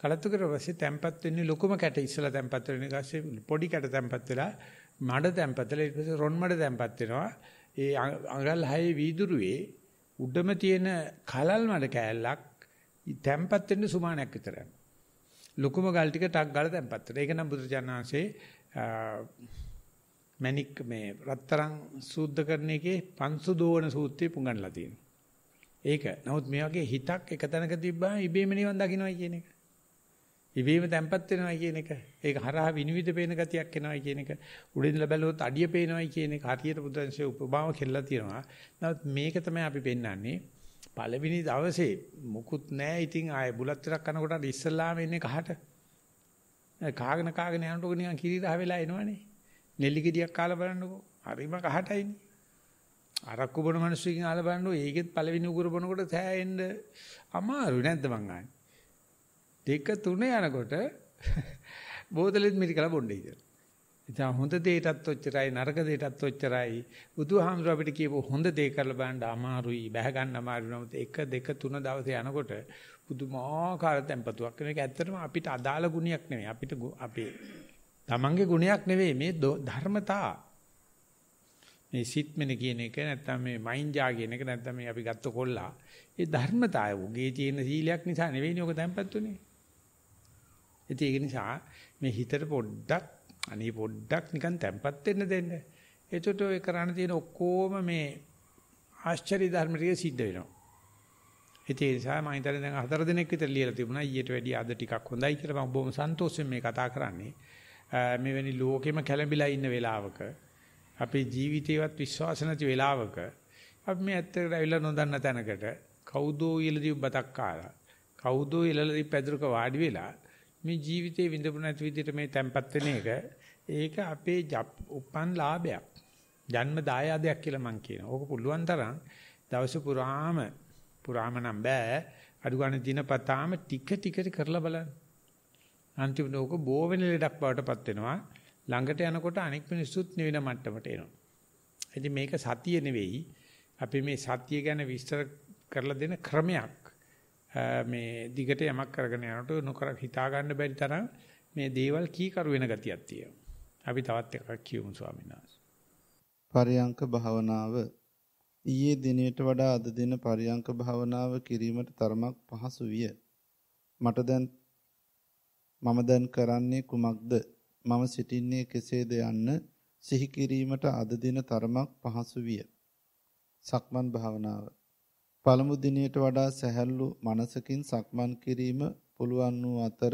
කලත්තු කරලා පස්සේ තැම්පත් වෙන්නේ ලොකුම කැට ඉස්සලා තැම්පත් වෙන ඊගස්සේ පොඩි කැට තැම්පත් වෙලා මඩ තැම්පත් වෙලා ඊට පස්සේ රොන් මඩ තැම්පත් වෙනවා. ඒ අඟල් 6 වීදුරුවේ උඩම තියෙන කලල් මඩ කෑල්ලක් තැම්පත් වෙන්න සුමානයක් විතර යනවා. ලොකුම ගල් ටික ටක් ගාලා තැම්පත් වෙනවා. ඒක නම් බුදුරජාණන්සේ මණික් මේ රත්තරන් සූද්ධ කරන එකේ පංසුදෝවන සූත්‍රය පුඟන්ලා තියෙනවා. ඒක. නමුත් මේ වගේ හිතක් එක තැනක තිබ්බම ඉබේම නිවන් දකින්නයි කියන එක. ඉබේම තැම්පත් වෙනවයි කියන එක. ඒක හරහා විනිවිද පේන ගතියක් එනවයි කියන එක. උඩින්දලා බැලුවොත් අඩිය පේනවයි කියන එක. හරියට බුදුන්සේ උපමාව කෙල්ලලා තියෙනවා. නමුත් මේක තමයි අපි පෙන්වන්නේ. පළවෙනි දවසේ මුකුත් නැහැ. ඉතින් ආයේ බුලත් ටිකක් කනකොට ඉස්සල්ලාම එන්නේ කහට. කාගෙන යනකොට නිකන් කිරිරහ වෙලා එනවනේ. නෙල්ලි ගෙඩියක් කාලා බලන්නකෝ. හරිම කහටයිනේ. අරක්කු බොන මිනිස්සුකින් ආලා බලන්නකෝ. ඒකෙත් පළවෙනි උගුර බොනකොට සෑහෙන්න අමාරුයි නැද්ද මං ආන්නේ. 2-3 යනකොට බෝතලෙත් මිරිකලා බොන්නේ ඉතින්. ඉතින් හොඳ දෙයටත් ඔච්චරයි නරක දෙයටත් ඔච්චරයි. බුදුහාමුදුර අපිට කියපු හොඳ දේ කරලා බලන්න අමාරුයි, බැහැ ගන්න අමාරුයි. නමුත් 1 2 3 දවසේ යනකොට පුදුමාකාර tempatuක් වෙන එක ඇත්තටම අපිට අදාළ ගුණයක් නෙමෙයි. අපිට අපේ තමන්ගේ ගුණයක් නෙවෙයි මේ ධර්මතා. මේ සිත්මන කියන එක නැත්තම් මේ මයින්ජා කියන එක නැත්තම් මේ අපි ගත්ත කොල්ලා. ඒ ධර්මතාවය උගේ තියෙන සීලයක් නිසා නෙවෙයිනේ ඔක tempatu වෙන්නේ. ඒක නිසා මේ හිතට පොඩ්ඩක් නිකන් තැම්පත් වෙන්න දෙන්න. එතකොට ඔය කරණ තියෙන ඔක්කොම මේ ආශ්චර්ය ධර්ම ටික සිද්ධ වෙනවා. ඒ නිසා මම හිතන්නේ දැන් 4 දිනක් විතර ලියලා තිබුණා. ඊට වැඩිය අද ටිකක් හොඳයි කියලා මම බොහොම සන්තෝෂයෙන් මේ කතා කරන්නේ. මෙවැනි ලෝකෙම කැළඹිලා ඉන්න වෙලාවක අපේ ජීවිතේවත් විශ්වාස නැති වෙලාවක අපි මේ ඇත්තට ඇවිල්ලා නොදන්න තැනකට කවුදෝ ඉලදී බතක් කාලා කවුදෝ ඉලලදී පැදුරක වාඩි වෙලා මේ ජීවිතේ විඳපු නැති විදිහට මේ තැම්පත් වෙන එක ඒක අපේ උපන් ලාභයක්. ජන්ම දායාදයක් කියලා මම කියනවා. ඕක පුළුවන් තරම් දවස පුරාම නම් බෑ. අඩු ගන්න දිනපතාම ටික කරලා බලන්න. අන්තිමට ඕක බෝ වෙන ලෙඩක් බවටපත් වෙනවා. ළඟට යනකොට අනෙක් මිනිස්සුත් නිවෙන මට්ටමට එනවා. ඉතින් මේක සතිය නෙවෙයි. අපි මේ සතිය ගැන විස්තර කරලා දෙන ක්‍රමයක්. මේ දිගට යමක් කරගෙන යනකොට නොකර හිතා ගන්න බැරි තරම් මේ දේවල් කීකරු වෙන ගතියක් තියෙනවා. අපි තවත් එකක් කියමු ස්වාමීන් වහන්සේ. පරියංක භාවනාව ඊයේ දිනයට වඩා අද දින පරියංක භාවනාව කිරීමට තරමක් පහසු විය. මම දැන් කරන්නේ කුමක්ද? මම සිටින්නේ කෙසේද යන්න සිහි කිරීමට අද දින තරමක් පහසු විය. සක්මන් භාවනාව පළමු දිනයට වඩා සැහැල්ලු මනසකින් සක්මන් කිරීම පුළුවන් වූ අතර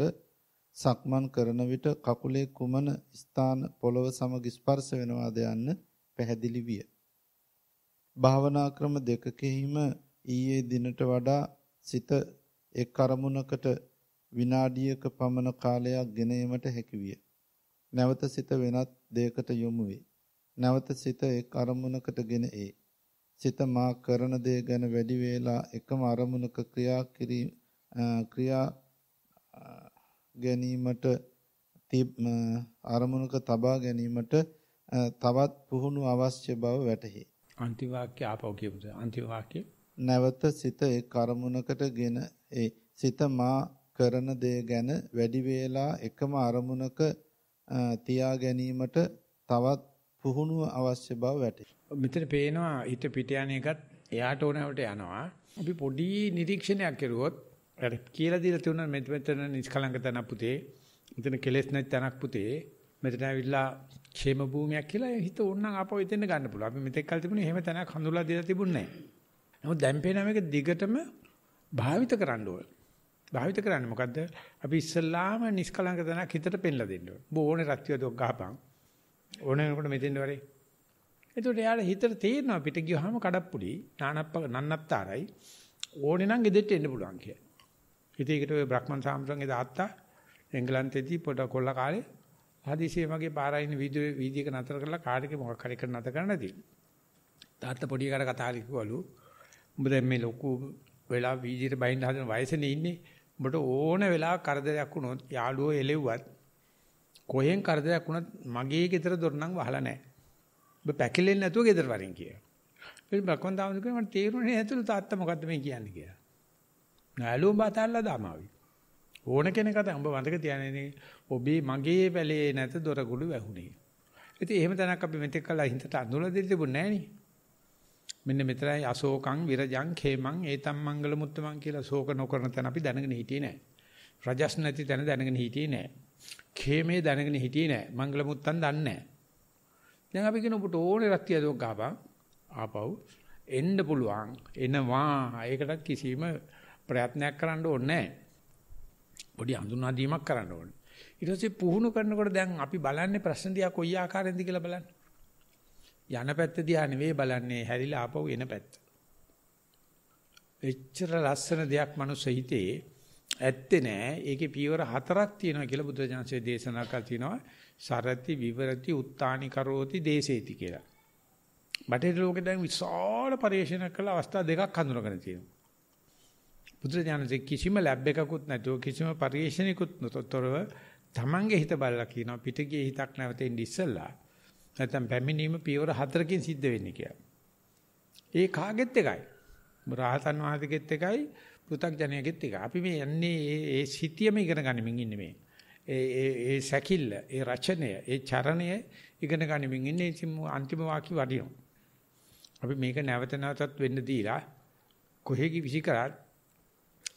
සක්මන් කරන විට කකුලේ කුමන ස්ථාන පොළව සමග ස්පර්ශ වෙනවාද යන්න පැහැදිලි විය. භාවනා ක්‍රම දෙකකෙහිම ඊයේ දිනට වඩා සිත එක් අරමුණකට විනාඩියක පමණ කාලයක් ගෙන යාමට හැකි විය. නැවත සිත වෙනත් දෙයකට යොමු වේ. නැවත සිත එක් අරමුණකට ගෙන ඒ. සිත මා කරන දේ ගැන වැඩි වේලා එකම අරමුණක ක්‍රියා ගැනීමට අරමුණක තබා ගැනීමට තවත් පුහුණු අවශ්‍ය බව වැටහි. අන්තිම වාක්‍ය ආපහු කියමු. අන්තිම වාක්‍ය නැවත සිත එක් අරමුණකට ගෙන ඒ. සිත මා කරන දේ ගැන වැඩි වේලා එකම අරමුණක තියා ගැනීමට තවත් පුහුණුව අවශ්‍ය බව වැටහි. මෙතන පේනවා හිත පිට යන එකත් එයාට ඕනවට යනවා. අපි පොඩි නිරීක්ෂණයක් කරුවොත් අර කියලා දීලා තුන මෙතන නිස්කලංක තැන පුතේ. මෙතන කෙලෙස් නැති තැනක් පුතේ. මෙතන ඇවිල්ලා ക്ഷേම භූමියක් කියලා හිත ඕනනම් ආපහු එතෙන් ගන්න පුළුවන්. අපි මෙතෙක් කල් තිබුණේ එහෙම තැනක් හඳුල්ලා දීලා තිබුණේ නැහැ. නමුත් දැන් පේනවා මේක දිගටම භාවිත කරන්න ඕන. භාවිත කරන්නේ මොකද්ද? අපි ඉස්සල්ලාම නිස්කලංක තැනක් හිතට පෙන්ලා දෙන්න ඕන. ඕනේ රත්තිය දොක් ගහපන්. ඕනේ වෙනකොට මෙතෙන් වරේ. එතකොට යාළ හිතට තේරෙනවා පිට ගියාම කඩප්පුඩි නන්නත්තරයි ඕනේ නම් ගෙදෙට්ට එන්න පුළුවන් කියලා. ඉතින් ඒකට ඔය බ්‍රහ්මන් සාම්සන්ගේ තාත්තා එංගලන්තේදී පොඩ කොල්ල කාලේ හදිසියෙ මගේ පාරයින් වීදියේක නතර කරලා කාර් එකේ මොකක් හරි කරන නතර කරන්න දී. තාත්තා පොඩි කාට කතා කිව්වලු උඹ දැන් මේ ලොකු වෙලා වීදියට බහින්න හදන වයසනේ ඉන්නේ. උඹට ඕන වෙලාවක කරදරයක් වුණොත් යාළුවෝ එලෙව්වත් කොහෙන් කරදරයක් වුණත් මගේ ගෙදර දොර නම් වහලා නැහැ. ඔබ පැකිලෙන්නේ නැතුව ගෙදර වරින් කියලා. ඉතින් බක්වන් තාමද කිව්වා මට තේරුණේ නැතුළු තාත්තා මොකද්ද මේ කියන්නේ කියලා. නෑලුම් බාතල්ලා දාමාවි. ඕන කෙනෙක් අත උඹ වන්දක තියන්නේ ඔබේ මගේ පැලේ නැත දොරගුළු වැහුනේ. ඉතින් එහෙම තැනක් අපි මෙතෙක් කළා හිතට අඳුරලා දෙන්න තිබුණේ නෑනේ. මෙන්න මෙතරයි අශෝකං විරජං khemං ඒතම් මංගල මුත්තමං කියලා ශෝක නොකරන තැන අපි දැනගෙන හිටියේ නෑ. රජස් නැති තැන දැනගෙන හිටියේ නෑ. khemේ දැනගෙන හිටියේ නෑ. මංගල මුත්තන් දන්නේ නෑ. දැන් අපි කියන ඔබට ඕනේ රත්තිය දොක් ගහපන් ආපහු එන්න පුළුවන් එනවා. ඒකටත් කිසිම ප්‍රයත්නයක් කරන්න ඕනේ නැහැ. පොඩි හඳුනා දීමක් කරන්න ඕනේ. ඊට පස්සේ පුහුණු කරනකොට දැන් අපි බලන්නේ ප්‍රශ්න දිහා කොයි ආකාරයෙන්ද කියලා බලන්න. යන පැත්ත දිහා නෙවෙයි බලන්නේ හැරිලා ආපහු එන පැත්ත. එච්චර ලස්සන දෙයක් මනුස්ස හිතේ ඇත්තේ නෑ. ඒකේ පියවර 4ක් තියෙනවා කියලා බුදුරජාණන්සේ දේශනා කර තිනවා. සරති විවරති උත්තානි කරෝති දේසේති කියලා. බටහිර ලෝකේ දැන් විශාල පරිශන කළ අවස්ථා දෙකක් හඳුනගෙන තියෙනවා. බුදුරජාණන්සේ කිසිම ලැබ් එකකුත් නැතුව කිසිම පරිශනයකුත් නොතොරව තමන්ගේ හිත බලලා කියනවා පිටගියේ හිතක් නැවතෙන්න ඉස්සෙල්ලා. නැත්නම් පැමිණීම පියවර 4කින් සිද්ධ වෙන්නේ කියලා. ඒ කාගෙත් එකයි. රහතන් වහන්සේගෙත් එකයි, පෘථග්ජනයෙගෙත් එකයි. අපි මේ යන්නේ ඒ සිටියම ඉගෙන ගනිමින් ඉන්නේ මේ. ඒ සැකිල්ල, ඒ රචනය, ඒ චරණය ඉගෙන ගනිමින් ඉන්නේ. අන්තිම වාක්‍ය වඩිනවා. අපි මේක නැවත නැවතත් වෙන්න දීලා කොහෙගි විසි කරත්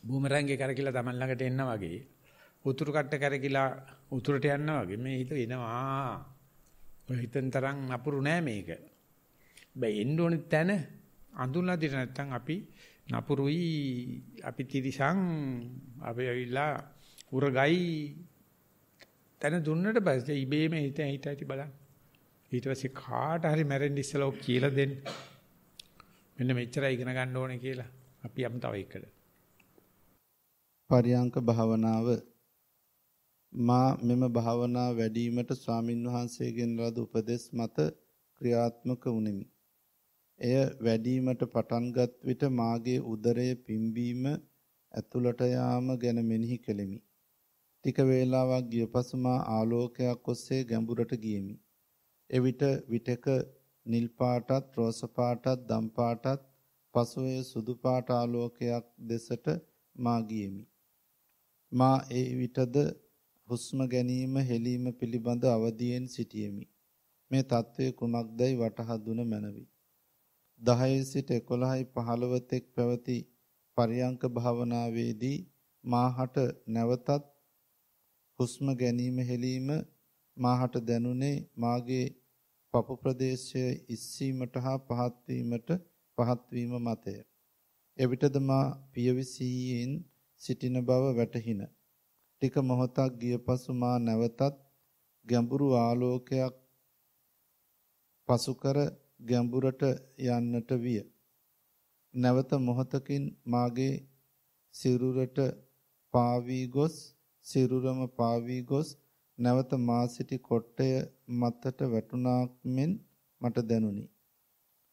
බූමරංගේ කරකිලා Taman ළඟට එන්න වගේ උතුරු කට්ට කරකිලා උතුරට යන්න වගේ මේ හිත එනවා. ඔය හිතෙන් තරම් නපුරු නෑ මේක. බෑ එන්න ඕනේ තැන අඳුනලා දෙන්න නැත්නම් අපි නපුරුයි, අපි තිරිසන්, අපි ඇවිල්ලා උරගයි තැන දුන්නට පස්සේ ඉබේම හිත හිතයි බලන්න. ඊට පස්සේ කාට හරි මැරෙන්න ඉස්සලා ඔක් කියලා දෙන්න. මෙන්න මෙච්චරයි ඉගෙන ගන්න ඕනේ කියලා. අපි යමු තව එකකට. පරියංක භාවනාව. මා මෙම භාවනාව වැඩිවීමට ස්වාමින්වහන්සේගෙන් ලද උපදෙස් මත ක්‍රියාත්මක වුනිමි. එය වැඩිවීමට පටන්ගත් විට මාගේ උදරයේ පිම්බීම ඇතුළට යාම ගැන මෙනෙහි කෙලිමි. ටික වේලාවක් ගිය පසු මා ආලෝකයක් ඔස්සේ ගැඹුරට ගියෙමි. එවිට විටක නිල් පාටත්, රෝස පාටත්, දම් පාටත්, පසුවේ සුදු පාට ආලෝකයක් දෙසට මා ගියෙමි. මා ඒ විටද හුස්ම ගැනීම හෙලීම පිළිබඳ අවදියෙන් සිටියෙමි. මේ தત્ත්වය කුමක්දයි වටහා දුන මැනවි. 10 සිට 11:15 තෙක් පැවති පරියංක භාවනාවේදී මාහට නැවතත් හුස්ම ගැනීම හෙලීම මාහට දැනුනේ මාගේ පපු ප්‍රදේශයේ ඉස්සීමට හා පහත් වීම මතය. එවිටද මා පියවිසියෙන් සිටින බව වැටහින. ටික මොහොතක් ගිය පසු මා නැවතත් ගැඹුරු ආලෝකයක් පසු කර ගැඹුරට යන්නට විය. නැවත මොහොතකින් මාගේ සිරුරට පාවී ගොස් නැවත මා සිටි කොට්ටය මතට වැටුණාක් මෙන් මට දැනුනි.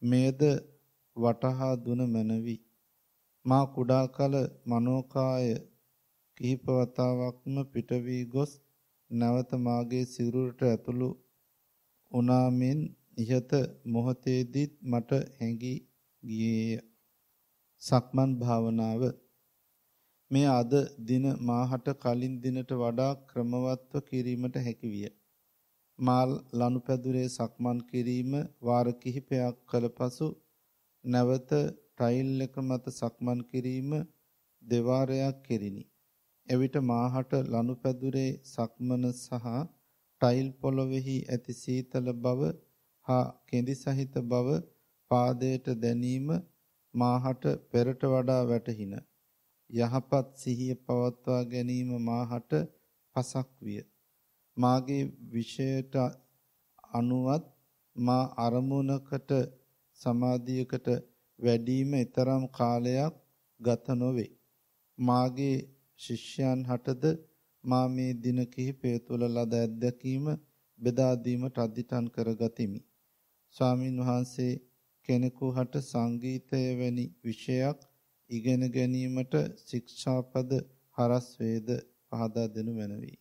මේද වටහා දුන මැනවි. මා කුඩා කල මනෝකාය කිහිප වතාවක්ම පිට වී ගොස් නැවත මාගේ සිරුරට ඇතුළු වුණා මෙන් ඉහත මොහොතේදීත් මට හැඟී ගියේය. සක්මන් භාවනාව. මේ අද දින මාහට කලින් දිනට වඩා ක්‍රමවත්ව කිරීමට හැකි විය. මා ලනුපැදුරේ සක්මන් කිරීම වාර කිහිපයක් කළ පසු නැවත ටයිල් එක මත සක්මන් කිරීම දෙවාරයක් කෙරිනි. එවිට මාහට ලනුපැදුරේ සක්මන සහ ටයිල් පොළොවේහි ඇති සීතල බව හා කෙඳි සහිත බව පාදයට දැනීම මාහට පෙරට වඩා වැටහින. යහපත් සිහිය පවත්වා ගැනීම මාහට පසක් විය. මාගේ විෂයට අනුවත් මා අරමුණකට සමාධියකට වැඩිම ඊතරම් කාලයක් ගත නොවේ. මාගේ ශිෂ්‍යයන් හටද මා මේ දින කිහිපය තුළ ලද අත්දැකීම බෙදා දීමට අධිඨාන කරගතිමි. ස්වාමින් වහන්සේ කෙනෙකු හට සංගීතය වැනි විෂයක් ඉගෙන ගැනීමට ශික්ෂාපද හරස් වේද පහදා දෙනු මැනවි.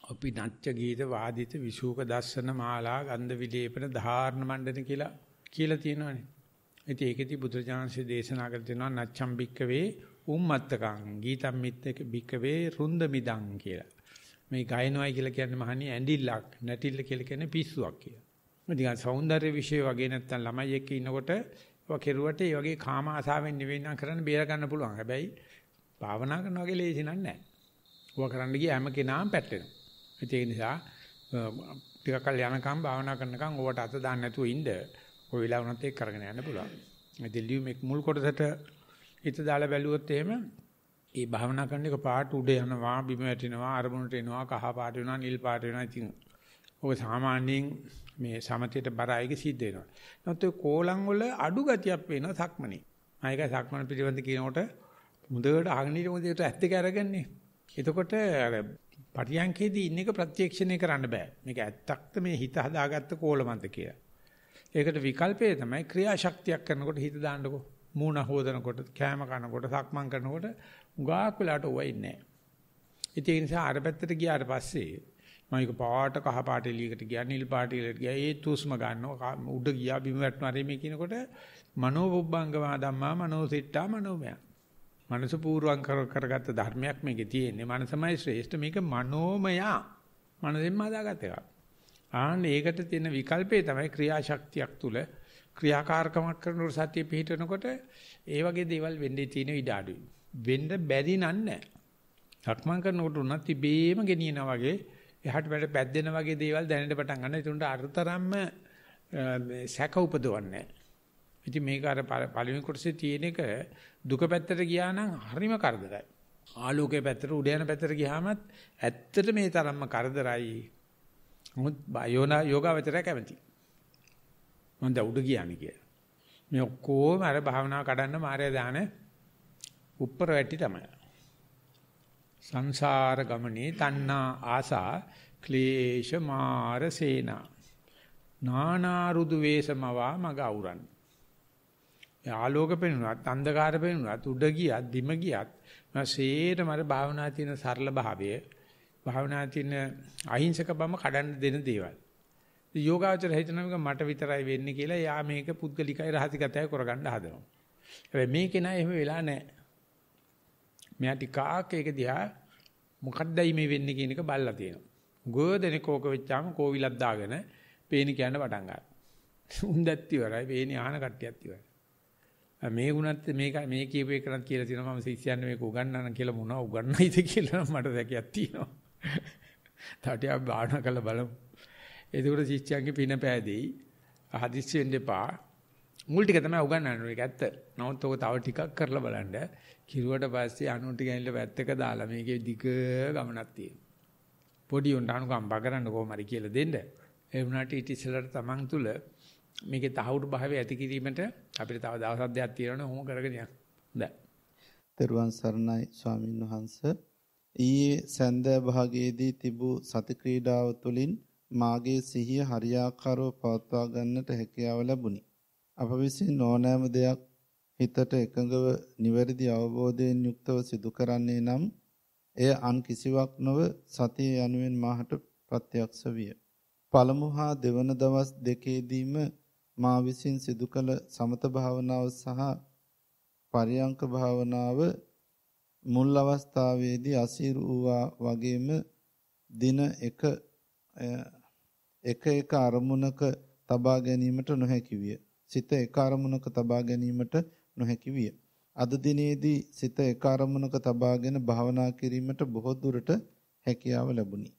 අපි නච්ච ගීත වාදිත විසූක දර්ශන මාලා ගන්ධ විලේපන ධාරණ මණ්ඩන කියලා තියෙනවානේ. ඉතින් ඒකෙදි බුදුරජාණන්සේ දේශනා කර තියෙනවා නච්ඡම් බික්කවේ උම්මත්තකං ගීතම් මිත්තක බික්කවේ රුන්ද මිදං කියලා. මේ ගායනවයි කියලා කියන්නේ මහණී ඇඬිල්ලක් නැටිල්ල කියලා කියන්නේ පිස්සුවක් කියලා. ඉතින් සෞන්දර්ය විශේෂ වගේ නැත්තම් ළමයි එක්ක ඉන්නකොට ඔය කෙරුවට ඒ වගේ කාම ආසාවෙන් නෙවෙයි නම් කරන්න බේර ගන්න පුළුවන්. හැබැයි භාවනා කරන වගේ ලේසි නෑ. ඔය කරන්න ගිය හැම කෙනාම පැටලෙනවා. ඒ නිසා ටිකක් කල් යනකම් භාවනා කරනකම් ඔවට අත දාන්න නැතුව ඉන්න ඔය වෙලාව උනත් ඒක කරගෙන යන්න පුළුවන්. ඉතින් ලියුමේ මුල් කොටසට හිත දාලා බැලුවොත් එහෙම ඒ භාවනා කරන එක පාට උඩ යනවා, බිම වැටෙනවා, අරමුණට එනවා, කහ පාට වෙනවා, නිල් පාට වෙනවා. ඉතින් ඔය සාමාන්‍යයෙන් මේ සමතේට බර අයගේ සිද්ධ වෙනවා. නැත්නම් ඒ කෝලම් වල අඩු ගතියක් පේනවා සක්මනේ. ආයක සක්මන පිළිබඳ කියනකොට මුදවට ආගෙන ඉන්න මොකද ඇත්ත දෙක අරගන්නේ. එතකොට අර පරියන්කේදී ඉන්න එක ප්‍රත්‍යක්ෂණය කරන්න බෑ. මේක ඇත්තක්ද මේ හිත හදාගත්ත කෝලමන්ද කියලා. ඒකට විකල්පය තමයි ක්‍රියාශක්තියක් කරනකොට හිත දාන්නකො. මූණ හොදනකොට, කෑම කනකොට, සක්මන් කරනකොට උගාක් වෙලාට ඔය ඉන්නේ නැහැ. ඒ නිසා අර පැත්තට ගියාට පස්සේ මම එක පාට කහ පාට එළියකට ගියා නිල් පාට එළියට ගියා ඒ තුස්ම ගන්නවා උඩ ගියා බිම වැටුණා රෙමේ කියනකොට මනෝබුබ්බංගමා ධම්මා මනෝසිට්ඨා මනෝමය. මනස පූර්වං කරගත්ත ධර්මයක් මේකේ තියෙන්නේ. මනසමයි ශ්‍රේෂ්ඨ මේක මනෝමය. මනසෙන්ම හදාගත්ත එකක්. ආන්න ඒකට තියෙන විකල්පේ තමයි ක්‍රියාශක්තියක් තුල ක්‍රියාකාරකමක් කරනකොට සතිය පිහිටනකොට ඒ වගේ දේවල් වෙන්නේ තියෙන ඉඩ අඩුයි. වෙන්න බැරි නෑ. සක්මන් කරනකොට උනත් තිබේම ගෙනියනා වගේ එහාට පැඩ පැද්දෙන වගේ දේවල් දැනෙන්න පටන් ගන්නවා. ඒතුන්ට අර්ථතරම්ම සැක උපදවන්නේ. ඉතින් මේක අර පළවෙනි කොටසේ තියෙන එක දුක පැත්තට ගියා නම් හරිම කරදරයි. ආලෝකයේ පැත්තට උඩ යන පැත්තට ගියාමත් ඇත්තට මේ තරම්ම කරදරයි. මොකද යෝගාවචරය කැමති. මම දැන් උඩ ගියානේ කියලා. මේ ඔක්කොම අර භාවනාව කඩන්න මායя දාන උප්පර වැටි තමයි. සංසාර ගමනේ තණ්හා ආසා ක්ලේශ මාර සේනා නානා රුදු වේසමවා මග අවුරන්. ආලෝක පෙනුනත් අන්ධකාර පෙනුනත් උඩ ගියත් බිම ගියත් මාසේටම අර භාවනා තියෙන සරල භාවය භාවනා තියෙන අහිංසක බම කඩන්න දෙන දේවල්. යෝගාචර හිතනවා මට විතරයි වෙන්නේ කියලා යා මේක පුද්ගලිකයි රහසිගතයි කරගන්න හදනවා. හැබැයි මේකේ නෑ එහෙම වෙලා නෑ. මෙයා ටිකක් ඒක දිහා මොකක්දයි මේ වෙන්නේ කියන එක බලලා තියෙනවා. ගොඩනේ කෝක වෙච්චාම කෝවිලක් දාගෙන පේන කියන්න පටන් ගන්නවා. උන්දත් ඉවරයි පේන ආහන කට්ටියත් ඉවරයි. මේ ගුණත් මේ කියපු එකක් කියලා තියෙනවා මම ශිෂ්‍යයන් මේක උගන්වන්න කියලා මොනවා උගන්වයිද කියලා මට දැකියක් තියෙනවා. තාටිය බාහන කළ බලමු. එතකොට ශිෂ්‍යයන්ගේ පින පෑදෙයි. හදිස්සි වෙන්න එපා. මුල් ටික තමයි උගන්වන්නේ ඒක ඇත්ත. නමුත් ඔක තව ටිකක් කරලා බලන්න. කිරුවට පස්සේ අනුන් ටික ඇවිල්ලා පැත්තක දාලා මේකේ දිග ගමනක් තියෙනවා. පොඩි උන්ට අනුකම්පා කරන්න කොහොම හරි කියලා දෙන්න. ඒ වුණාට ඊට ඉස්සෙල්ලාට තමන් තුල මේකේ තහවුරු භාවය ඇති කිරීමට අපිට තව දවස් අධ්‍යයක් තියෙනවනේ ඔහොම කරගෙන යන්න. හොඳයි. තෙරුවන් සරණයි ස්වාමින් වහන්සේ. ඊයේ සන්ධ්‍යා භාගයේදී තිබූ සති ක්‍රීඩාව තුළින් මාගේ සිහිය හරියාකාරව පවත්වා ගන්නට හැකියාව ලැබුණි. අප විසින් ඕනෑම දෙයක් හිතට එකඟව නිවැරදි අවබෝධයෙන් යුක්තව සිදු කරන්නේ නම් එය අන් කිසිවක් නොව සතිය යනුවෙන් මාහට ප්‍රත්‍යක්ෂ විය. පළමු හා දෙවන දවස් දෙකේදීම මා විසින් සිදු කළ සමත භාවනාව සහ පරියංක භාවනාව මුල් අවස්ථාවේදී අසීරු වූවා වගේම දින එක අරමුණක තබා ගැනීමට නොහැකි විය. සිත එක අරමුණක තබා ගැනීමට නොහැකි විය. අද දිනේදී සිත එක අරමුණක තබාගෙන භාවනා කිරීමට බොහෝ දුරට හැකියාව ලැබුණි.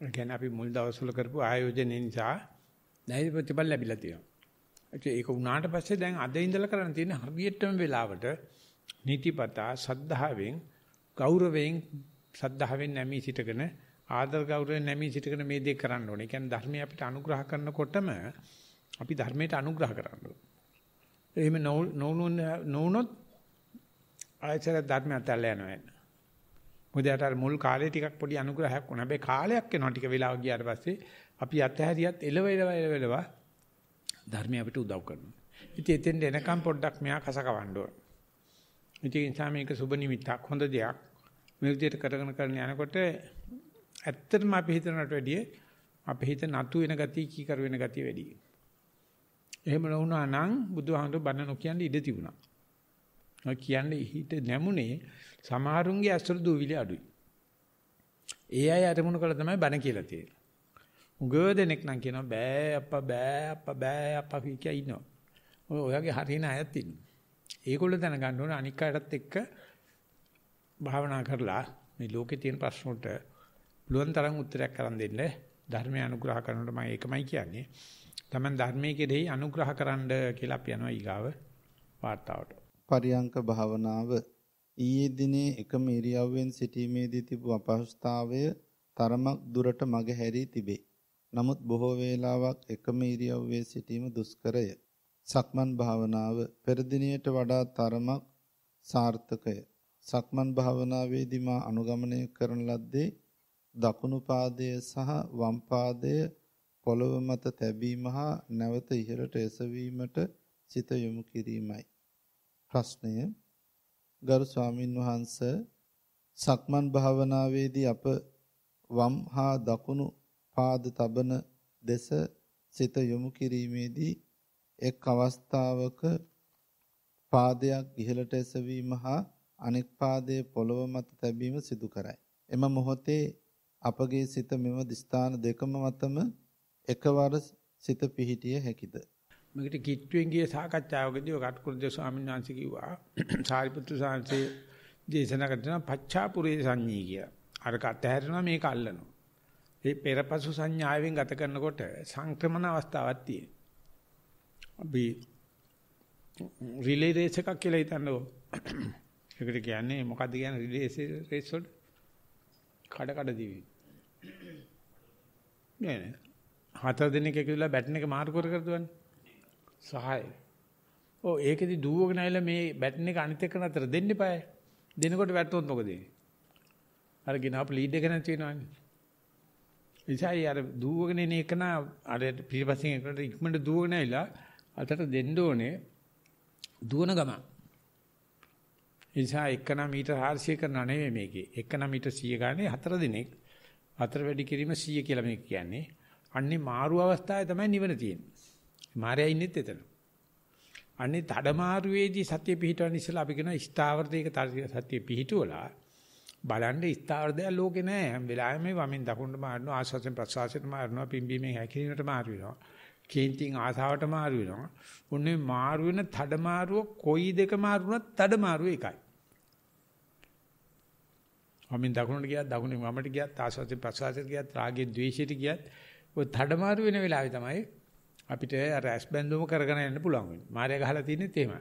ඒ කියන්නේ අපි මුල් දවස්වල කරපු ආයෝජනය නිසා දැන් ප්‍රතිඵල ලැබිලා තියෙනවා. ඒක උනාට පස්සේ දැන් අද ඉඳලා කරන්න තියෙන හරියටම වෙලාවට නීතිපතා සද්ධාවෙන් ගෞරවයෙන් සද්ධාවෙන් නැමී සිටගෙන ආදර ගෞරවයෙන් නැමී සිටගෙන මේ දේ කරන්න ඕනේ. ඒ කියන්නේ ධර්මය අපිට අනුග්‍රහ කරනකොටම අපි ධර්මයට අනුග්‍රහ කරන්න ඕනේ. එහෙම නොවුනොත් ආයතන ධර්මයට ඇල්ල යනවා. මොකද අර මුල් කාලේ ටිකක් පොඩි අනුග්‍රහයක් වුණා. හැබැයි කාලයක් යනවා ටික වෙලාවක් ගියාට පස්සේ අපි අතහැරියත් එලව ධර්මය අපිට උදව් කරනවා. ඉතින් එතෙන් එනකම් පොඩ්ඩක් මෙයා කසකවන්න ඕන. ඉතින් ඒ නිසා මේක සුබ නිමිත්තක් හොඳ දෙයක්. මේ විදිහට කරගෙන යනකොට ඇත්තටම අපි හිතනට වැඩිය අපේ හිත නතු වෙන ගතිය කීකර වෙන ගතිය වැඩි. එහෙම නොවුනා නම් බුදුහාමුදුරු බණ නොකියන්න ඉඩ තිබුණා. ඔය කියන්නේ හිත නැමුනේ සමහරුන්ගේ අසුරු දුවිලි අඩුයි. ඒ අය අරමුණු කළා තමයි බණ කියලා තියෙන්නේ. උගදෙනෙක් නම් කියනවා බෑ අප්පා කිය ඉන්නවා. ඔයගේ හරින අයත් ඉන්නවා. ඒගොල්ලෝ දැනගන්න ඕනේ අනික් අයටත් එක්ක භාවනා කරලා මේ ලෝකේ තියෙන ප්‍රශ්න වලට පුළුවන් තරම් උත්තරයක් කරන් දෙන්න ධර්මය අනුග්‍රහ කරනකොට මම ඒකමයි කියන්නේ. Taman ධර්මයේ කෙරෙහි අනුග්‍රහ කරන්න කියලා අපි යනවා ඊගාව වාර්තාවට. පරියංක භාවනාව ඊයේ දිනේ එකම ඉරියව්වෙන් සිටීමේදී තිබූ අපහසුතාවය තරමක් දුරට මගහැරී තිබේ. නමුත් බොහෝ වේලාවක් එකම ඉරියව්වේ සිටීම දුෂ්කරය. සක්මන් භාවනාව පෙර දිනයට වඩා තරමක් සාර්ථකය. සක්මන් භාවනාවේදී මා අනුගමනය කරන ලද්දේ දකුණු පාදය සහ වම් පාදය පොළව මත තැබීම හා නැවත ඉහළට එසවීමට සිත යොමු කිරීමයි. ප්‍රශ්නය ගරු ස්වාමින් වහන්සේ සක්මන් භාවනාවේදී අප වම් හා දකුණු පාද තබන දෙස සිත යොමු කිරීමේදී එක් අවස්ථාවක පාදයක් ඉහළට එසවීම හා අනෙක් පාදයේ පොළව මත තැබීම සිදු කරයි. එම මොහොතේ අපගේ සිත මෙම ස්ථාන දෙකම මතම එකවර සිත පිහිටිය හැකිද? මේකට කිට්ටුවෙන් ගිය සාකච්ඡාවකදී ඔය කටුකුරුද ස්වාමීන් වහන්සේ කිව්වා සාරිපුත්‍ර සාංශේ දේශනා කරන පච්චාපුරේ සංඤී කිය. අරක අතහැරෙනවා මේක අල්ලනවා. මේ පෙරපසු සංඥාවෙන් ගත කරනකොට සංක්‍රමණ අවස්ථාවක් තියෙනවා. අපි රිලේ රේස් එකක් කියලා හිතන්නකො. ඒකට කියන්නේ මොකද්ද කියන්නේ රිලේ රේස් වල? කඩ දිවි. නෑ. හතර දිනක එකවිලා බැටන් එක මාරු කර දුවන්නේ. සහාය. ඔව් ඒකෙදි දුවගෙන ආවිලා මේ බැටන් එක අනිත් එක්කන අතර දෙන්න එපායි. දෙනකොට වැටුනොත් මොකද වෙන්නේ? අර ගිනාප ලීඩ් එක නැති වෙනවනේ. ඉතින් අර දුවගෙන එන එකන අර පිටිපස්සෙන් එකට ඉක්මනට දුවගෙන ආවිලා අතට දෙන්න ඕනේ දුවන ගමන්. ඉතින් එක්කන මීටර 400 කරනා නෙමෙයි මේකේ. එක්කන මීටර 100 ගානේ 4 දිනක්. 4 වැඩි කිරීම 100 කියලා මේක කියන්නේ. අන්නේ මාරු අවස්ථාවේ තමයි නිවන තියෙන්නේ. මාරයා ඉන්නෙත් එතන. අන්නේ තඩමාරුවේදී සත්‍ය පිහිටවන්න ඉස්සලා අපි කියන ස්ථාවරදයක සත්‍ය පිහිටුවලා බලන්න ස්ථාවරදය ලෝකේ නෑ. හැම වෙලාවෙම මේ වමෙන් දකුණට මාරනවා, ආස්වාසෙන් ප්‍රසවාසයට මාරනවා, පිම්බීමෙන් හැකිරීමට මාරු වෙනවා. කේන්තිං ආසාවට මාරු වෙනවා. ඔන්නේ මාරු වෙන තඩමාරුව කොයි දෙක මාරුනත් තඩමාරුව එකයි. වමෙන් දකුණට ගියත්, දකුණෙන් වමට ගියත්, ආස්වාසෙන් ප්‍රසවාසයට ගියත්, රාගයෙන් ද්වේෂයට ගියත් ඔය තඩමාරු වෙන වෙලාවේ තමයි අපිට අර ඇස් බැඳුම කරගෙන යන්න පුළුවන් වෙන්නේ. මාර්ය ගහලා තින්නේ එහෙම.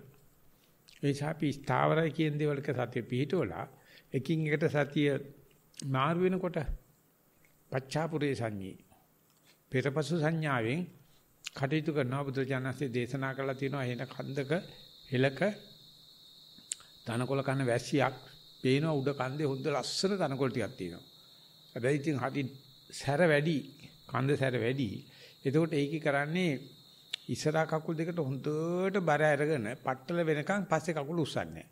ඒ නිසා අපි ස්ථාවරයි කියන දේවල්ක සතිය පිහිටවලා එකින් එකට සතිය මාරු වෙනකොට පච්චාපුරේ සංඤී පෙරපසු සංඥාවෙන් කටයුතු කරනවා. බුදුරජාණන්සේ දේශනා කළා තියෙනවා එන කන්දක හෙලක තනකොළ කන වැස්සියක් පේනවා උඩ කන්දේ හොඳ ලස්සන තනකොළ ටිකක් තියෙනවා. හැබැයි ඉතින් හරි සැර වැඩි කන්ද සැර වැඩි. එතකොට ඒකේ කරන්නේ ඉස්සරහා කකුල් දෙකට හොඳට බර අරගෙන පట్టල වෙනකන් පස්සේ කකුල උස්සන්නේ.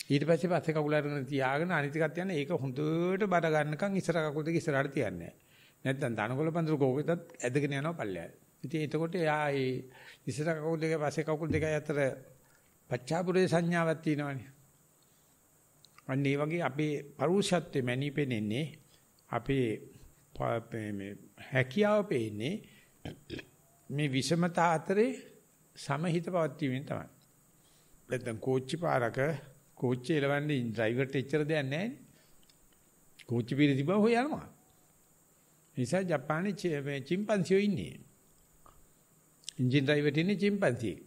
ඊට පස්සේ පස්සේ කකුල අරගෙන තියාගෙන අනිත් එකත් යන්නේ ඒක හොඳට බර ගන්නකන් ඉස්සරහා කකුල් දෙක ඉස්සරහට තියන්නේ. නැත්නම් දනකොළ පඳුර කෝකෙතත් ඇදගෙන යනවා පල්ලෙහාට. ඉතින් එතකොට එයා ඒ ඉස්සරහා කකුල් දෙක පස්සේ කකුල් දෙක අතර පච්චාපුරේ සංඥාවක් තියෙනවනේ. අන්න ඒ වගේ අපේ පරුෂත්වෙ මැනිපෙන්නේ අපේ මේ හැකියාව පෙන්නේ මේ විෂමතා අතරේ සමහිත පවත්වීමෙන් තමයි. නැත්නම් කෝච්චි පාරක කෝච්චි එලවන්නේ ඩ්‍රයිවර්ට එච්චර දෙයක් නැහැ. කෝච්චි පිරි තිබව හොය යනවා. නිසා ජපානයේ මේ චිම්පන්සියෝ ඉන්නේ. එන්ජින් ඩ්‍රයිවර්ට ඉන්නේ චිම්පන්සියෙක්.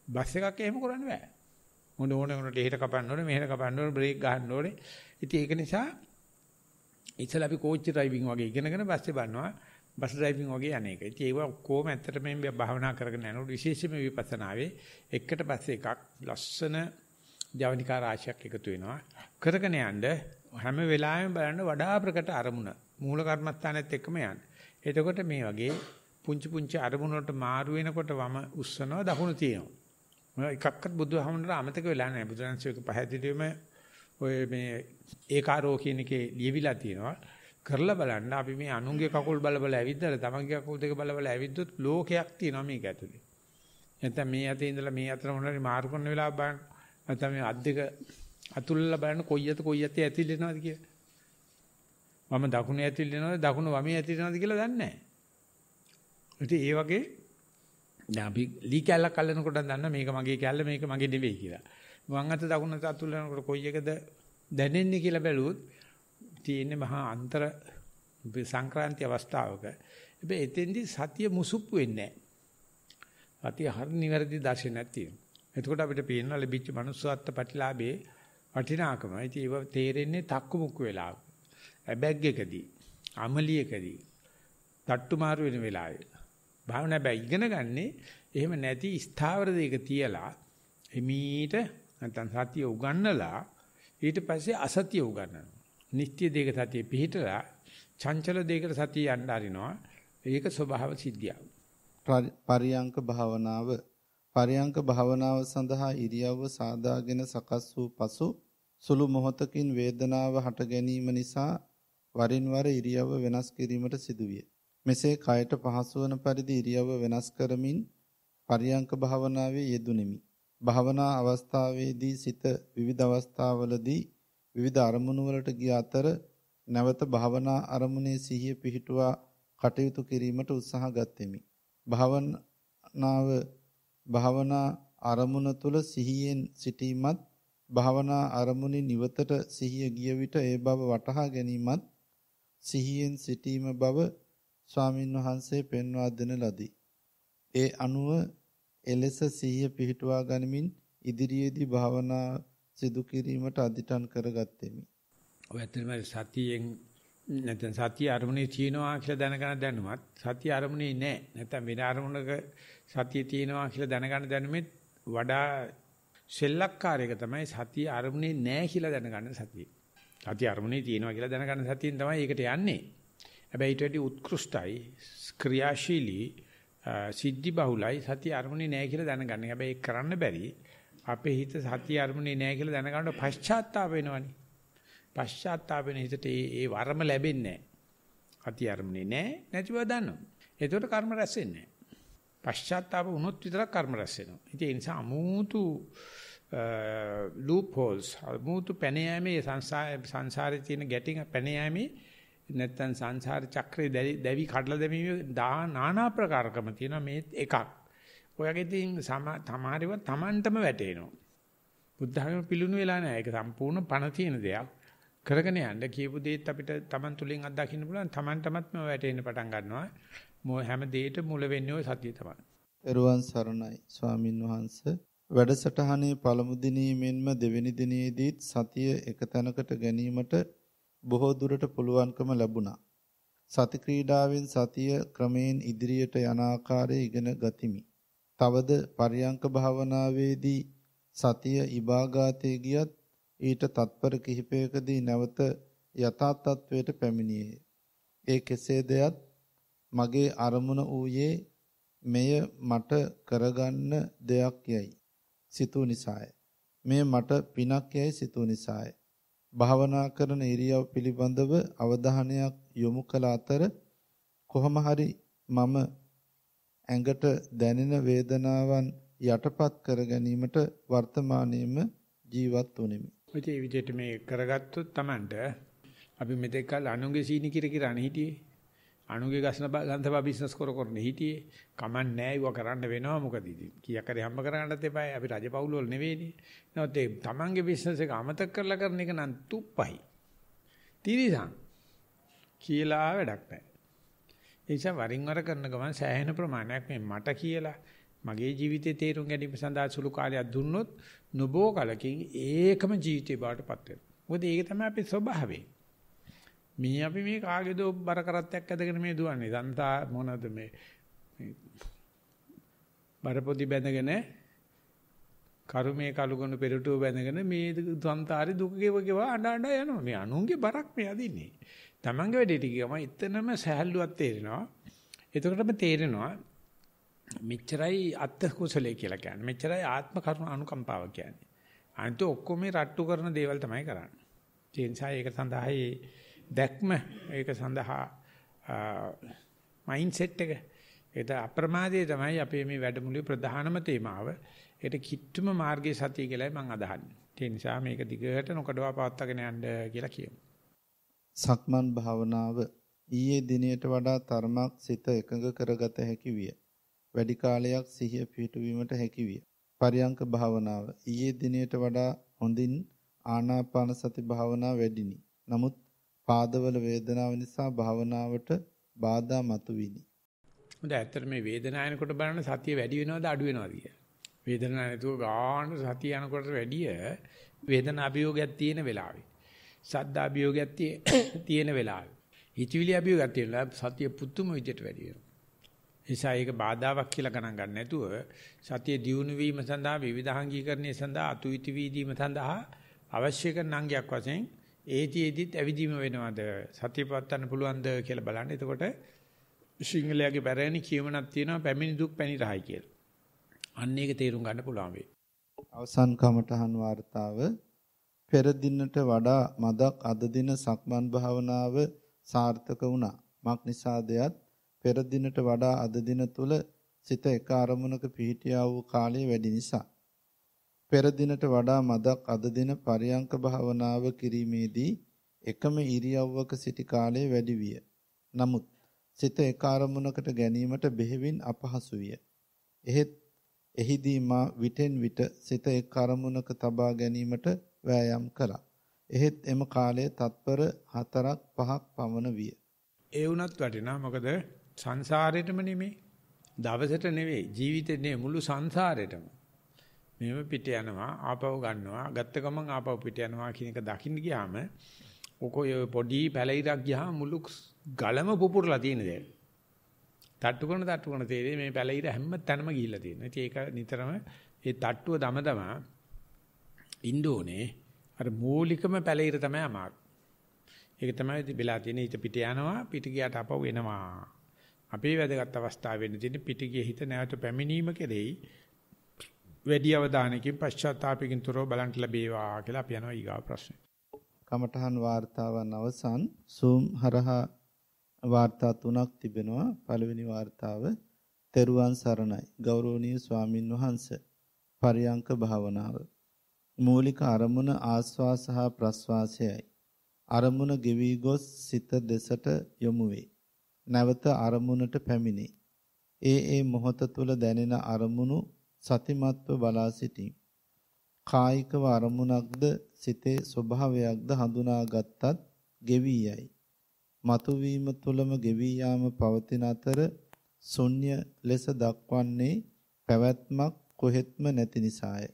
බස් එකක් එහෙම කරන්න බෑ. ඕනේ එහෙට කපන්න ඕනේ මෙහෙට කපන්න ඕනේ බ්‍රේක් ගහන්න ඕනේ. ඉතින් ඒක නිසා ඉතලා අපි කෝච්චි ඩ්‍රයිවිං වගේ ඉගෙනගෙන පස්සේ බලනවා බස් ඩ්‍රයිවිං වගේ අනේක. ඉතින් ඒව කොහොම ඇත්තට මේ භාවනා කරගෙන යනකොට විශේෂයෙන්ම විපස්සනාවේ එකට පස්සේ එකක් ලස්සන ජවනිකා රාශියක් එකතු වෙනවා. කරගෙන යන්න හැම වෙලාවෙම බලන්න වඩා ප්‍රකට අරමුණ මූල කර්මස්ථානෙත් එක්කම යන්න. එතකොට මේ වගේ පුංචි පුංචි අරමුණ වලට මාරු වෙනකොට වම උස්සනවා දකුණු තියෙනවා. එකක්වත් බුදුහමනට අමතක වෙලා නැහැ. බුදුරජාණන්සේක පැහැදිලිවම ඔය මේ ඒකාරෝ කියන එකේ ලියවිලා තියෙනවා. කරලා බලන්න අපි මේ අනුන්ගේ කකුල් බල බල ඇවිද්දලා තමන්ගේ කකුල් දෙක බල බල ඇවිද්දොත් ලෝකයක් තියෙනවා මේක ඇතුලේ. නැත්නම් මේ අතේ ඉඳලා මේ අතට මොනවාරි මාරු කරන වෙලාව බලන්න. නැත්නම් මේ අත් දෙක අතුල්ලා බලන්න කොයි අතේ ඇතිලෙනවද කියලා. මම දකුණේ ඇතිලෙනවද දකුණ වමේ ඇතිලෙනවද කියලා දන්නේ නැහැ. ඉතින් ඒ වගේ දැන් අපි ලී කැල්ලක් අල්ලනකොට දන්නා මේක මගේ කැල්ල මේක මගේ නෙවෙයි කියලා. වම් අත දකුණු අත අතුල්ලනකොට කොයි එකද දැනෙන්නේ කියලා බැලුවොත් තියෙන්නේ මහා අන්තර සංක්‍රාන්ති අවස්ථාවක. හැබැයි එතෙන්දී සතිය මුසුප්පු වෙන්නේ නැහැ. සතිය හරි නිවැරදි දර්ශනයක් තියෙනවා. එතකොට අපිට පේනවා ලැබිච්ච manussාත්ත්ව ප්‍රතිලාභේ වටිනාකම. ඉතින් ඒව තේරෙන්නේ තක්කු මුක්කු වෙලාවක. ඇබැග් එකදී, අමලියකදී, තට්ටු මාරු වෙන වෙලාවේ. භාවනා බෑ ඉගෙන ගන්නේ එහෙම නැති ස්ථාවර දෙයක තියලා එමීට නැත්නම් සතිය උගන්නලා ඊට පස්සේ අසතිය උගන්නනවා. නිත්‍ය දෙයක සතිය පිහිටලා චංචල දෙයකට සතිය යන්න හරිනවා. ඒක ස්වභාව සිද්ධියක්. පරියංක භාවනාව සඳහා ඉරියව්ව සාදාගෙන සකස් වූ පසු සුළු මොහොතකින් වේදනාව හට ගැනීම නිසා වරින් වර ඉරියව්ව වෙනස් කිරීමට සිදුවිය. මෙසේ කයට පහසු වන පරිදි ඉරියව්ව වෙනස් කරමින් පරියංක භාවනාවේ යෙදුණෙමි. භාවනා අවස්ථාවේදී සිත විවිධ අවස්ථාවලදී විවිධ අරමුණු වලට ගිය අතර නැවත භාවනා අරමුණේ සිහිය පිහිටුවා කටයුතු කිරීමට උත්සාහ ගත්ෙමි. භාවනා අරමුණ තුල සිහියෙන් සිටීමත් භාවනා අරමුණේ නිවතට සිහිය ගිය විට ඒ බව වටහා ගැනීමත් සිහියෙන් සිටීම බව ස්වාමින් වහන්සේ පෙන්වා දෙන ලදී. ඒ අනුව එලෙස සිහිය පිහිටුවා ගනිමින් ඉදිරියේදී භාවනා සිදු කිරීමට අදිටන් කරගත්තෙමි. ඔය ඇත්තටම සතියෙන් නැත්නම් සතිය අරමුණේ තියෙනවා කියලා දැනගන්න දැනුමත් සතිය අරමුණේ නැහැ. නැත්නම් වෙන අරමුණක සතිය තියෙනවා කියලා දැනගන්න දැනුමෙත් වඩා සෙල්ලක්කාරයක තමයි සතිය අරමුණේ නැහැ කියලා දැනගන්න සතිය. සතිය අරමුණේ තියෙනවා කියලා දැනගන්න සතියෙන් තමයි ඒකට යන්නේ. හැබැයි ඊට වඩා උත්කෘෂ්ටයි ක්‍රියාශීලී සිද්ධි බහුලයි සතිය අරමුණේ නැහැ කියලා දැනගන්න. හැබැයි ඒක කරන්න බැරි. අපේ හිත සතිය අරමුණේ නැහැ කියලා දැනගන්න පශ්චාත්තාප වෙනවනේ. පශ්චාත්තාප වෙන හිතට ඒ වරම ලැබෙන්නේ නැහැ. සතිය අරමුණේ නැහැ නැතිව දන්නවා. ඒකට කර්ම රැස් වෙන්නේ නැහැ. පශ්චාත්තාප වුණොත් විතරක් කර්ම රැස් වෙනවා. ඉතින් ඒ නිසා අමුතු ලූප් හෝල්ස් අමුතු පැනයෑමේ සංසාරේ තියෙන ගැටින් පැනයෑමේ නැත්තම් සංසාර චක්‍රේ දැවි කඩලා දැමීමේ নানা ප්‍රකාරකම තියෙනවා මේ එකක්. ඔයගේ තියෙන තමාරිව Tamanටම වැටෙනවා. බුද්ධ ධර්ම පිළුණු වෙලා නැහැ. ඒක සම්පූර්ණ පණ තියෙන දෙයක්. කරගෙන යන්න කියපු දේත් අපිට Taman තුලින් අත්දකින්න පුළුවන්. Tamanටමත් මේ වැටෙන්න පටන් ගන්නවා. හැම දෙයකට මුල වෙන්නේ ඔය සතිය තමයි. එරුවන් සරණයි ස්වාමින් වහන්සේ. වැඩසටහනේ පළමු දිනේ මෙන්ම දෙවෙනි දිනේදීත් සතිය එක තැනකට ගැනීමට බොහෝ දුරට පුළුවන්කම ලැබුණා. සති ක්‍රීඩාවෙන් සතිය ක්‍රමයෙන් ඉදිරියට යන ආකාරය ඉගෙන ගතිමි. තවද පරියංක භාවනාවේදී සතිය ඉබාගාතේ ගියත් ඊට තත්පර කිහිපයකදී නැවත යථා තත්වයට පැමිණියේ. ඒ කෙසේදයත් මගේ අරමුණ ඌයේ මෙය මට කරගන්න දෙයක් යයි සිතූ නිසාය. මෙය මට පිනක් යයි සිතූ නිසාය. භාවනා කරන ඉරියව් පිළිබඳව අවධානයක් යොමු කළ අතර කොහොම හරි මම ඇඟට දැනෙන වේදනාවන් යටපත් කර ගැනීමට වර්තමානයේම ජීවත් වුනිමි. ඔය ඒ විදිහට මේ කරගත්තොත් Tamanට අපි මෙතෙක් කල අනුගේ සීනි කිර කිර අන හිටියේ. අනුගේ ගන්ධබා බිස්නස් කරන්නේ හිටියේ. කමන් නෑ ඉව කරන්න වෙනවා මොකද ඉතින්. කීයක් හරි හම්බ කරගන්නත් එපායි. අපි රජපෞල් වල නෙවෙයිනේ. නමුත් ඒ Tamanගේ බිස්නස් එක අමතක කරලා කරන එක නම් තුප්පයි. තිරිසන් කියලා වැඩක් නෑ. ඒ නිසා වරින් වර කරන ගමන් සෑහෙන ප්‍රමාණයක් මේ මට කියලා මගේ ජීවිතේ තේරුම් ගැනීම සඳහා සුළු කාලයක් දුන්නොත් නොබෝ කලකින් ඒකම ජීවිතේ බාටපත් වෙනවා. මොකද ඒක තමයි අපේ ස්වභාවය. මේ අපි මේ කාගේදෝ බර කරත්තයක් ඇදගෙන මේ දුවන්නේ. දන්තා මොනවද මේ බරපොදි බැඳගෙන කරුමේ කලුගොනු පෙරටුව බැඳගෙන මේ සංසාරේ දුක ගෙව අඬ යනවා. මේ අනුන්ගේ බරක් මේ අදින්නේ. Tamange වැඩේට ගියම එතනම සහැල්ලුවක් තේරෙනවා. එතකොටම තේරෙනවා මෙච්චරයි අත්ත කුසලයේ කියලා කියන්නේ. මෙච්චරයි ආත්ම කරුණ අනුකම්පාව කියන්නේ. අනිත් ඔක්කොම රට්ටු කරන දේවල් තමයි කරන්නේ. ඒ නිසා ඒක සඳහායි දැක්ම ඒක සඳහා මයින්ඩ්සෙට් එක ඒක අප්‍රමාදයේ තමයි අපේ මේ වැඩමුළුවේ ප්‍රධානම තේමාව. ඒකට කිට්ටුම මාර්ගයේ සතිය කියලායි මම අදහන්නේ. ඒ නිසා මේක දිගට නොකඩවා පවත්වාගෙන යන්න කියලා කියමු. සක්මන් භාවනාව ඊයේ දිනයට වඩා තරමක් සිත එකඟ කරගත හැකි විය. වැඩි කාලයක් සිහිය පිහිටුවීමට හැකි විය. පරියංක භාවනාව ඊයේ දිනයට වඩා හොඳින් ආනාපාන සති භාවනාව වැඩිනි. නමුත් පාදවල වේදනාව නිසා භාවනාවට බාධා මතුවිනි. හොඳ ඇත්තට මේ වේදනාව එනකොට බලන්න සතිය වැඩි වෙනවද අඩු වෙනවද කියලා. වේදනාව නැතුව ගාන සතිය යනකොට වැඩිය වේදනා අභියෝගයක් තියෙන වෙලාවේ. සද්ද අභියෝගයක් තියෙන වෙලාවේ. හිතවිලි අභියෝගයක් තියෙන සතිය පුතුම විදියට වැඩි වෙනවා. නිසා ඒක බාධාවක් කියලා ගණන් ගන්න නැතුව සතිය දියුණු වීම සඳහා විවිධාංගීකරණය සඳහා අතුයිති වීදීම සඳහා අවශ්‍ය කරන අංගයක් වශයෙන් ඒතිෙදිත් ඇවිදීම වෙනවද සතිය පවත්වන්න පුළුවන්ද කියලා බලන්න. එතකොට සිංහලයේ පැරණි කියමනක් තියෙනවා පැමිණි දුක් පැණි රහයි කියලා. අන්න ඒක තේරුම් ගන්න පුළුවන් වෙයි. අවසන් කමඨහන් වார்த்தාව පෙර දිනට වඩා මදක් අද දින සක්මන් භාවනාව සාර්ථක වුණා. මක් නිසාදයත් පෙර දිනට වඩා අද දින තුල සිත එක අරමුණක පිහිටියා වූ කාලය වැඩි නිසා. පෙර දිනට වඩා මදක් අද දින පරියංක භාවනාව කිරීමේදී එකම ඉරියව්වක සිටි කාලය වැඩි විය. නමුත් සිත එක අරමුණකට ගැනීමට බෙහෙවින් අපහසු විය. එහෙත් එහිදී මා විටෙන් විට සිත එක් අරමුණක තබා ගැනීමට වෑයම් කළා. එහෙත් එම කාලයේ තත්පර 4-5ක් පමණ විය. ඒ වුණත් වටිනා. මොකද සංසාරෙටම නෙමෙයි. දවසට නෙවෙයි ජීවිතේ නෙවෙයි මුළු සංසාරෙටම. මෙහෙම පිට යනවා ආපහු ගන්නවා ගත්ත ගමන් ආපහු පිට යනවා කියන එක දකින්න ගියාම ඔකෝ පොඩි පැලිරක් ගියාම මුළු ගලම පුපුරලා තියෙන දේ. තට්ටු කරන තේරෙයි මේ පැලිර හැම තැනම ගිහිල්ලා තියෙනවා. ඉතින් ඒක නිතරම ඒ තට්ටුව දම ඉන්ඩෝනේ අර මූලිකම පැලිර තමයි අමාරු. ඒක තමයි වෙලා තියෙන්නේ. හිත පිට යනවා පිට ගියාට ආපහු එනවා. අපේ වැදගත් අවස්ථාව වෙන්න තියෙන්නේ පිට ගිය හිත නැවත පැමිණීම කෙරෙහි වැඩි අවධානයකින් පශ්චාත්තාවපකින් තොරව බලන්න ලැබේවා කියලා අපි යනවා ඊගා ප්‍රශ්නේ. කමඨහන් වාර්තාවන් අවසන් Zoom හරහා වාර්තා 3ක් තිබෙනවා. පළවෙනි වාර්තාව තෙරුවන් සරණයි ගෞරවනීය ස්වාමින් වහන්සේ. පරියංක භාවනාව. මූලික අරමුණ ආස්වාස හා ප්‍රස්වාසයයි. අරමුණ ගෙවි ගොස් සිත දෙසට යොමු වේ. නැවත අරමුණට පැමිණේ. ඒ මොහොත තුල දැනෙන අරමුණු සතිමත්ව බලා සිටී. කායිකව අරමුණක්ද සිතේ ස්වභාවයක්ද හඳුනාගත්තත් ගෙවි යයි. මතුවීම තුලම ගෙවි යාම පවතින අතර ශුන්‍ය ලෙස දක්වන්නේ පැවැත්මක් කොහෙත්ම නැති නිසාය.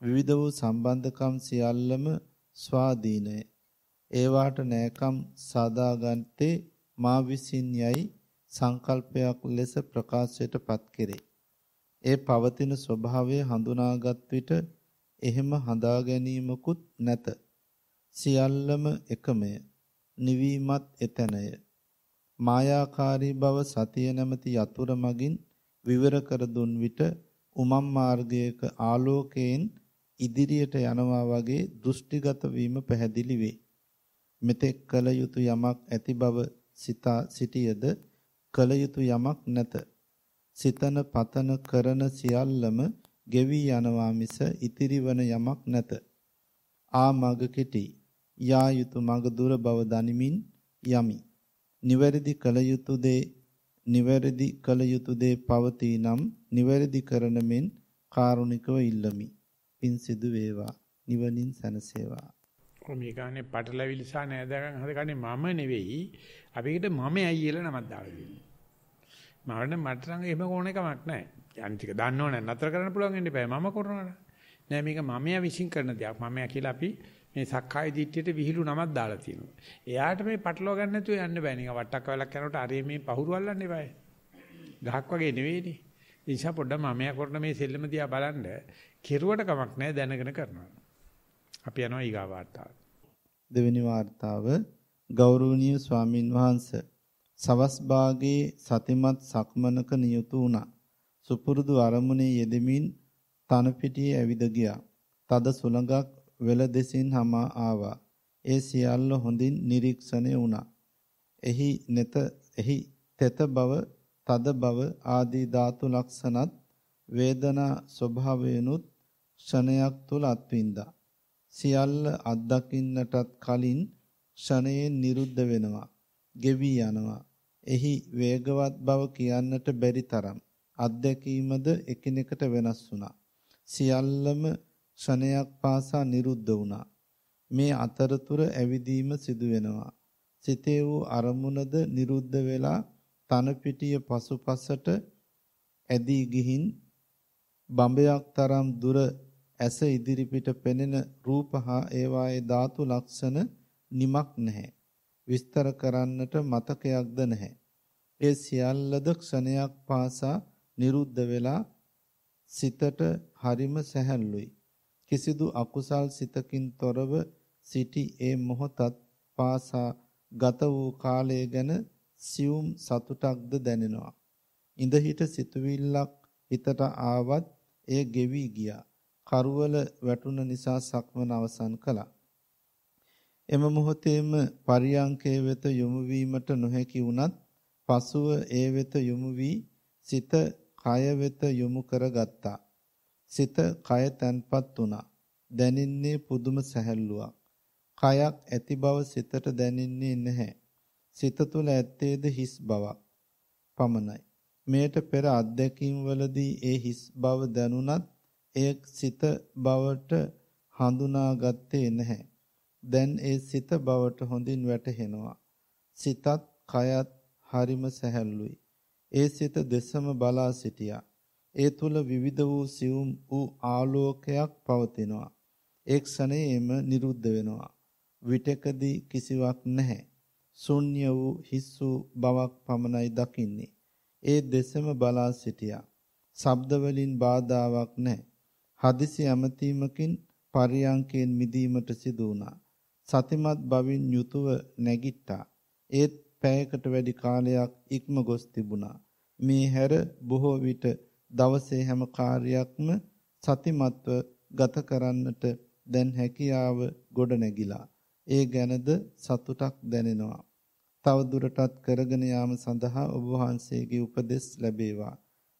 විවිධ වූ සම්බන්ධකම් සියල්ලම ස්වාධීනය. ඒවාට නෑකම් සාදාගත්තේ මා විසින් යයි සංකල්පයක් ලෙස ප්‍රකාශයටපත් කෙරේ. ඒ පවතින ස්වභාවය හඳුනාගත් විට එහෙම හඳා ගැනීමකුත් නැත. සියල්ලම එකමය. නිවීමත් එතැනය. මායාකාරී බව සතිය නැමැති යතුරු මගින් විවර කර දුන් විට උමම් මාර්ගයක ආලෝකයෙන් ඉදිරියට යනවා වගේ දෘෂ්ටිගත වීම පැහැදිලි වේ. මෙතෙක් කල යුතු යමක් ඇති බව සිතා සිටියද කල යුතු යමක් නැත. සිතන පතන කරන සියල්ලම ගෙවි යනවා මිස ඉතිරිවන යමක් නැත. ආ මග කෙටි. යා යුතු මග දුර බව දනිමින් යමි. නිවැරදි කල යුතු දේ පවතී නම් නිවැරදි කරන මෙන් කාරුණිකව ඉල්ලමි. පින් සිදු වේවා. නිවනින් සැනසේවා. මේ ගානේ පටලැවිලි සහ නෑදගම් හදගන්නේ මම නෙවෙයි. අපිට මමයි කියලා නමක් දාලා තියෙනවා. මට නම් එහෙම ඕන එකමක් නැහැ. අනිතික දන්නව නැහැ. නතර කරන්න පුළුවන් වෙන්න බෑ. මම කරනවා නෑ. මේක මමයා විශ්ින් කරන දෙයක්. මමයා කියලා අපි මේ සක්කාය දිට්ඨියට විහිළු නමක් දාලා තියෙනවා. එයාට මේ පටලවා ගන්න නැතුව යන්න බෑ. නිකන් වට්ටක් වෙලක් යනකොට අරේ මේ පහුරු අල්ලන්න එපායි. ගහක් වගේ නෙවෙයිනේ. ඒ නිසා පොඩ්ඩක් මමයා කරන මේ සෙල්ලම දිහා බලන්න කෙරුවට කමක් නැහැ දැනගෙන කරනවා. අපි යනවා ඊගා වාර්තාවට. දෙවෙනි වාර්තාව ගෞරවනීය ස්වාමින් වහන්සේ සවස් භාගයේ සතිමත් සක්මනක නියුතු වුණා. සුපුරුදු අරමුණේ යෙදෙමින් තන පිටියේ ඇවිද ගියා. තද සුළඟක් වෙල දෙසින් hama ආවා. ඒ සියල්ල හොඳින් නිරීක්ෂණය වුණා. එහි තෙත බව, තද බව ආදී ධාතු ලක්ෂණත් වේදනා ස්වභාවයනුත් ක්ෂණයක් තුල අත්විඳා. සියල්ල අත්දකින්නටත් කලින් ක්ෂණයෙන් නිරුද්ධ වෙනවා. ගෙවි යනවා. එහි වේගවත් බව කියන්නට බැරි තරම් අත්දැකීමද එකිනෙකට වෙනස් වුණා. සියල්ලම ක්ෂණයක් පාසා නිරුද්ධ වුණා. මේ අතරතුර ඇවිදීම සිදු වෙනවා. සිතේ වූ අරමුණද නිරුද්ධ වෙලා තන පිටිය පසුපසට ඇදී ගිහින් බඹයක් තරම් දුර ඇස ඉදිරිපිට පෙනෙන රූප හා ඒවායේ ධාතු ලක්ෂණ නිමක් නැහැ. විස්තර කරන්නට මතකයක්ද නැහැ. ඒ සියල්ලද ක්ෂණයක් පාසා නිරුද්ධ වෙලා සිතට හරිම සැහැල්ලුයි. කිසිදු අකුසල් සිතකින් තොරව සිටි ඒ මොහොතත් පාසා ගත වූ කාලය ගැන සියුම් සතුටක්ද දැනෙනවා. ඉඳ හිට සිතුවිල්ලක් හිතට ආවත් එය ගෙවි ගියා. කරවල වැටුණ නිසා සක්මන අවසන් කළා. එම මොහොතේම පරියංකේ වෙත යොමු වීමට නොහැකි වුණත් පසුව ඒ වෙත යොමු වී සිත කය වෙත යොමු කරගත්තා. සිත කය තැන්පත් වුණා. දැනින්නේ පුදුම සැහැල්ලුවක්. කයක් ඇති බව සිතට දැනෙන්නේ නැහැ. සිත තුළ ඇත්තේද හිස් බවක් පමණයි. මේට පෙර අත්දැකීම් වලදී ඒ හිස් බව දැනුණත් එය සිත බවට හඳුනාගත්තේ නැහැ. දැන් ඒ සිත බවට හොඳින් වැටහෙනවා. සිතත් කයත් හරිම සැහැල්ලුයි. ඒ සිත දෙසම බලා සිටියා. ඒ තුල විවිධ වූ සියුම් වූ ආලෝකයක් පවතිනවා. ඒ ක්ෂණයෙම නිරුද්ධ වෙනවා. විටකදී කිසිවක් නැහැ. ශුන්‍ය වූ හිස් වූ බවක් පමණයි දකින්නේ. ඒ දෙසම බලා සිටියා. ශබ්ද වලින් බාධාවක් නැහැ. හදිසි ඇමතීමකින් පරියංකයෙන් මිදීමට සිදු වුණා. සතිමත් බවින් යුතුව නැගිට්ටා. ඒත් පැයකට වැඩි කාලයක් ඉක්ම ගොස් තිබුණා. මේ හැර බොහෝ විට දවසේ හැම කාර්යයක්ම සතිමත්ව ගත කරන්නට දැන් හැකියාව ගොඩ නැගිලා. ඒ ගැනද සතුටක් දැනෙනවා. තව දුරටත් කරගෙන යාම සඳහා ඔබ වහන්සේගේ උපදෙස් ලැබේවා.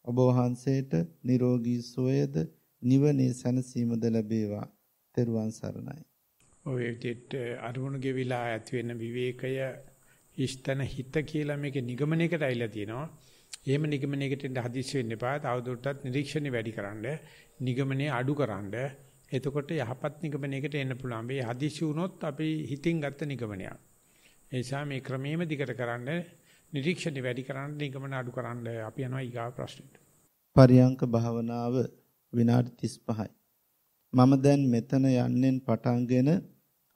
ඔබ වහන්සේට නිරෝගී සුවයද නිවනේ සැනසීමද ලැබේවා. තෙරුවන් සරණයි. ඔය විදිහට අරමුණු ගෙවිලා ඇති වෙන විවේකය ඉෂ්තන හිත කියලා මේකේ නිගමනයකට ඇවිල්ලා තියෙනවා. එහෙම නිගමනයකට ඉඳ හදිස්සි වෙන්න එපා. තවදුරටත් නිරීක්ෂණය වැඩිකරනද නිගමනයේ අඩුකරනද එතකොට යහපත් නිගමනයකට එන්න පුළුවන්. මේ හදිස්සි වුණොත් අපි හිතින් ගත්ත නිගමනයක්. ඒ නිසා මේ ක්‍රමයේම දිගට කරන්න නිරීක්ෂණය වැඩි කරන්න නිගමන අඩු කරන්න අපි යනවා ඊගාව ප්‍රශ්නෙට. පරියංක භාවනාව විනාඩි 35යි. මම දැන් මෙතන යන්නෙන් පටන්ගෙන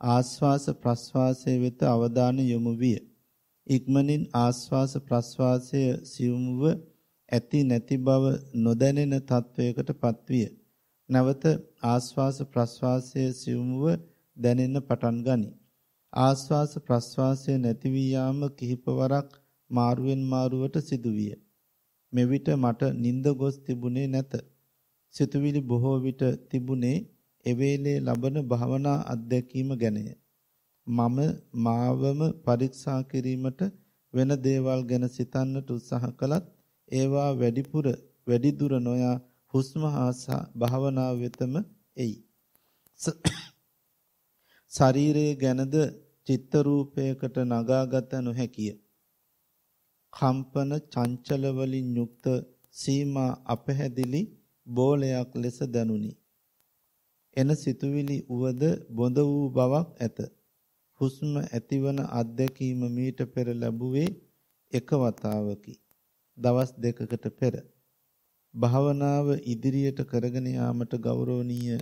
ආස්වාස ප්‍රස්වාසයේ වෙත අවධානය යොමු විය. ඉක්මනින් ආස්වාස ප්‍රස්වාසය සියුම්ව ඇති නැති බව නොදැනෙන තත්වයකටපත් විය. නැවත ආස්වාස ප්‍රස්වාසයේ සියුම්ව දැනෙන්න පටන් ගනී. ආස්වාස ප්‍රස්වාසයේ නැති වී යාම කිහිපවරක් මාරුවෙන් මාරුවට සිදුවිය. මෙවිට මට නිින්ද ගොස් තිබුණේ නැත. සිතුවිලි බොහෝ විට තිබුණේ එවේලේ ලබන භවනා අත්දැකීම ගැනය. මම මාවම පරීක්ෂා කිරීමට වෙන දේවල් ගැන සිතන්නට උත්සාහ කළත් ඒවා වැඩි දුර නොයා හුස්ම හා භවනා වෙතම එයි. ශරීරයේ ගැනද චිත්ත රූපයකට නගාගත නොහැකිය. කම්පන චංචල වලින් යුක්ත සීමා අපැහැදිලි බෝලයක් ලෙස දැනුනි. එන සිතුවිලි උවද බොඳ වූ බවක් ඇත. හුස්ම ඇතිවන අත්දැකීම මීට පෙර ලැබුවේ එක වතාවකි. දවස් දෙකකට පෙර. භාවනාව ඉදිරියට කරගෙන යාමට ගෞරවනීය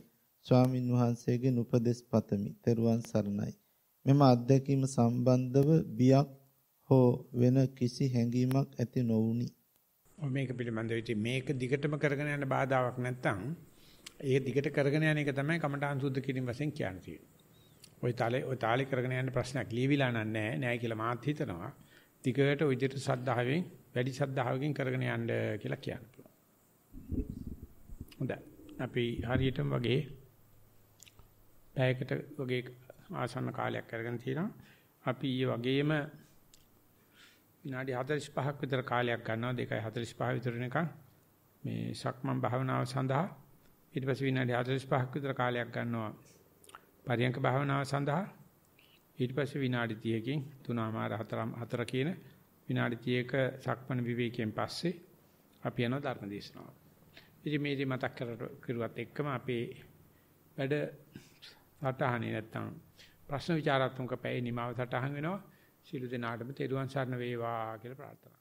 ස්වාමින් වහන්සේගෙන් උපදෙස් පතමි. ත්වන් සරණයි. මෙම අත්දැකීම සම්බන්ධව බියක් හෝ වෙන කිසි හැඟීමක් ඇති නොවුනි. මේක පිළිබඳව ඉතින් මේක දිගටම කරගෙන යන බාධාවක් නැත්තම් ඒ දිගට කරගෙන යන එක තමයි කමඨාන් සුද්ධ කිරීම වශයෙන් කියන්නේ. ওই තාලේ කරගෙන යන ප්‍රශ්නයක් ලියවිලා නැහැ කියලා මාත් හිතනවා. දිගට ওই විදිහට සද්ධාවෙන් වැඩි සද්ධාවකින් කරගෙන යන්න කියලා කියන්න පුළුවන්. හොඳයි. අපි හරියටම වගේ පැයකට වගේ ආසන්න කාලයක් කරගෙන තියෙනවා. අපි ඊයේ වගේම විනාඩි 45ක් විතර කාලයක් ගන්නවා 2:45 විතර වෙනකන් මේ සක්මන් භාවනාව සඳහා. ඊට පස්සේ විනාඩි 45ක් විතර කාලයක් ගන්නවා පරියංක භාවනාව සඳහා. ඊට පස්සේ විනාඩි 30කින් 3:04 කියන විනාඩි 30ක සක්මන් විවේකයෙන් පස්සේ අපි යනවා ධර්ම දේශනාවට. ඉතින් මේක මතක් කරුවත් එක්කම අපේ වැඩ සටහනේ නැත්තම් ප්‍රශ්න විචාරාත්මක පැය නිමාව සටහන් වෙනවා. සියලු දෙනාටම තෙරුවන් සරණ වේවා කියලා ප්‍රාර්ථනා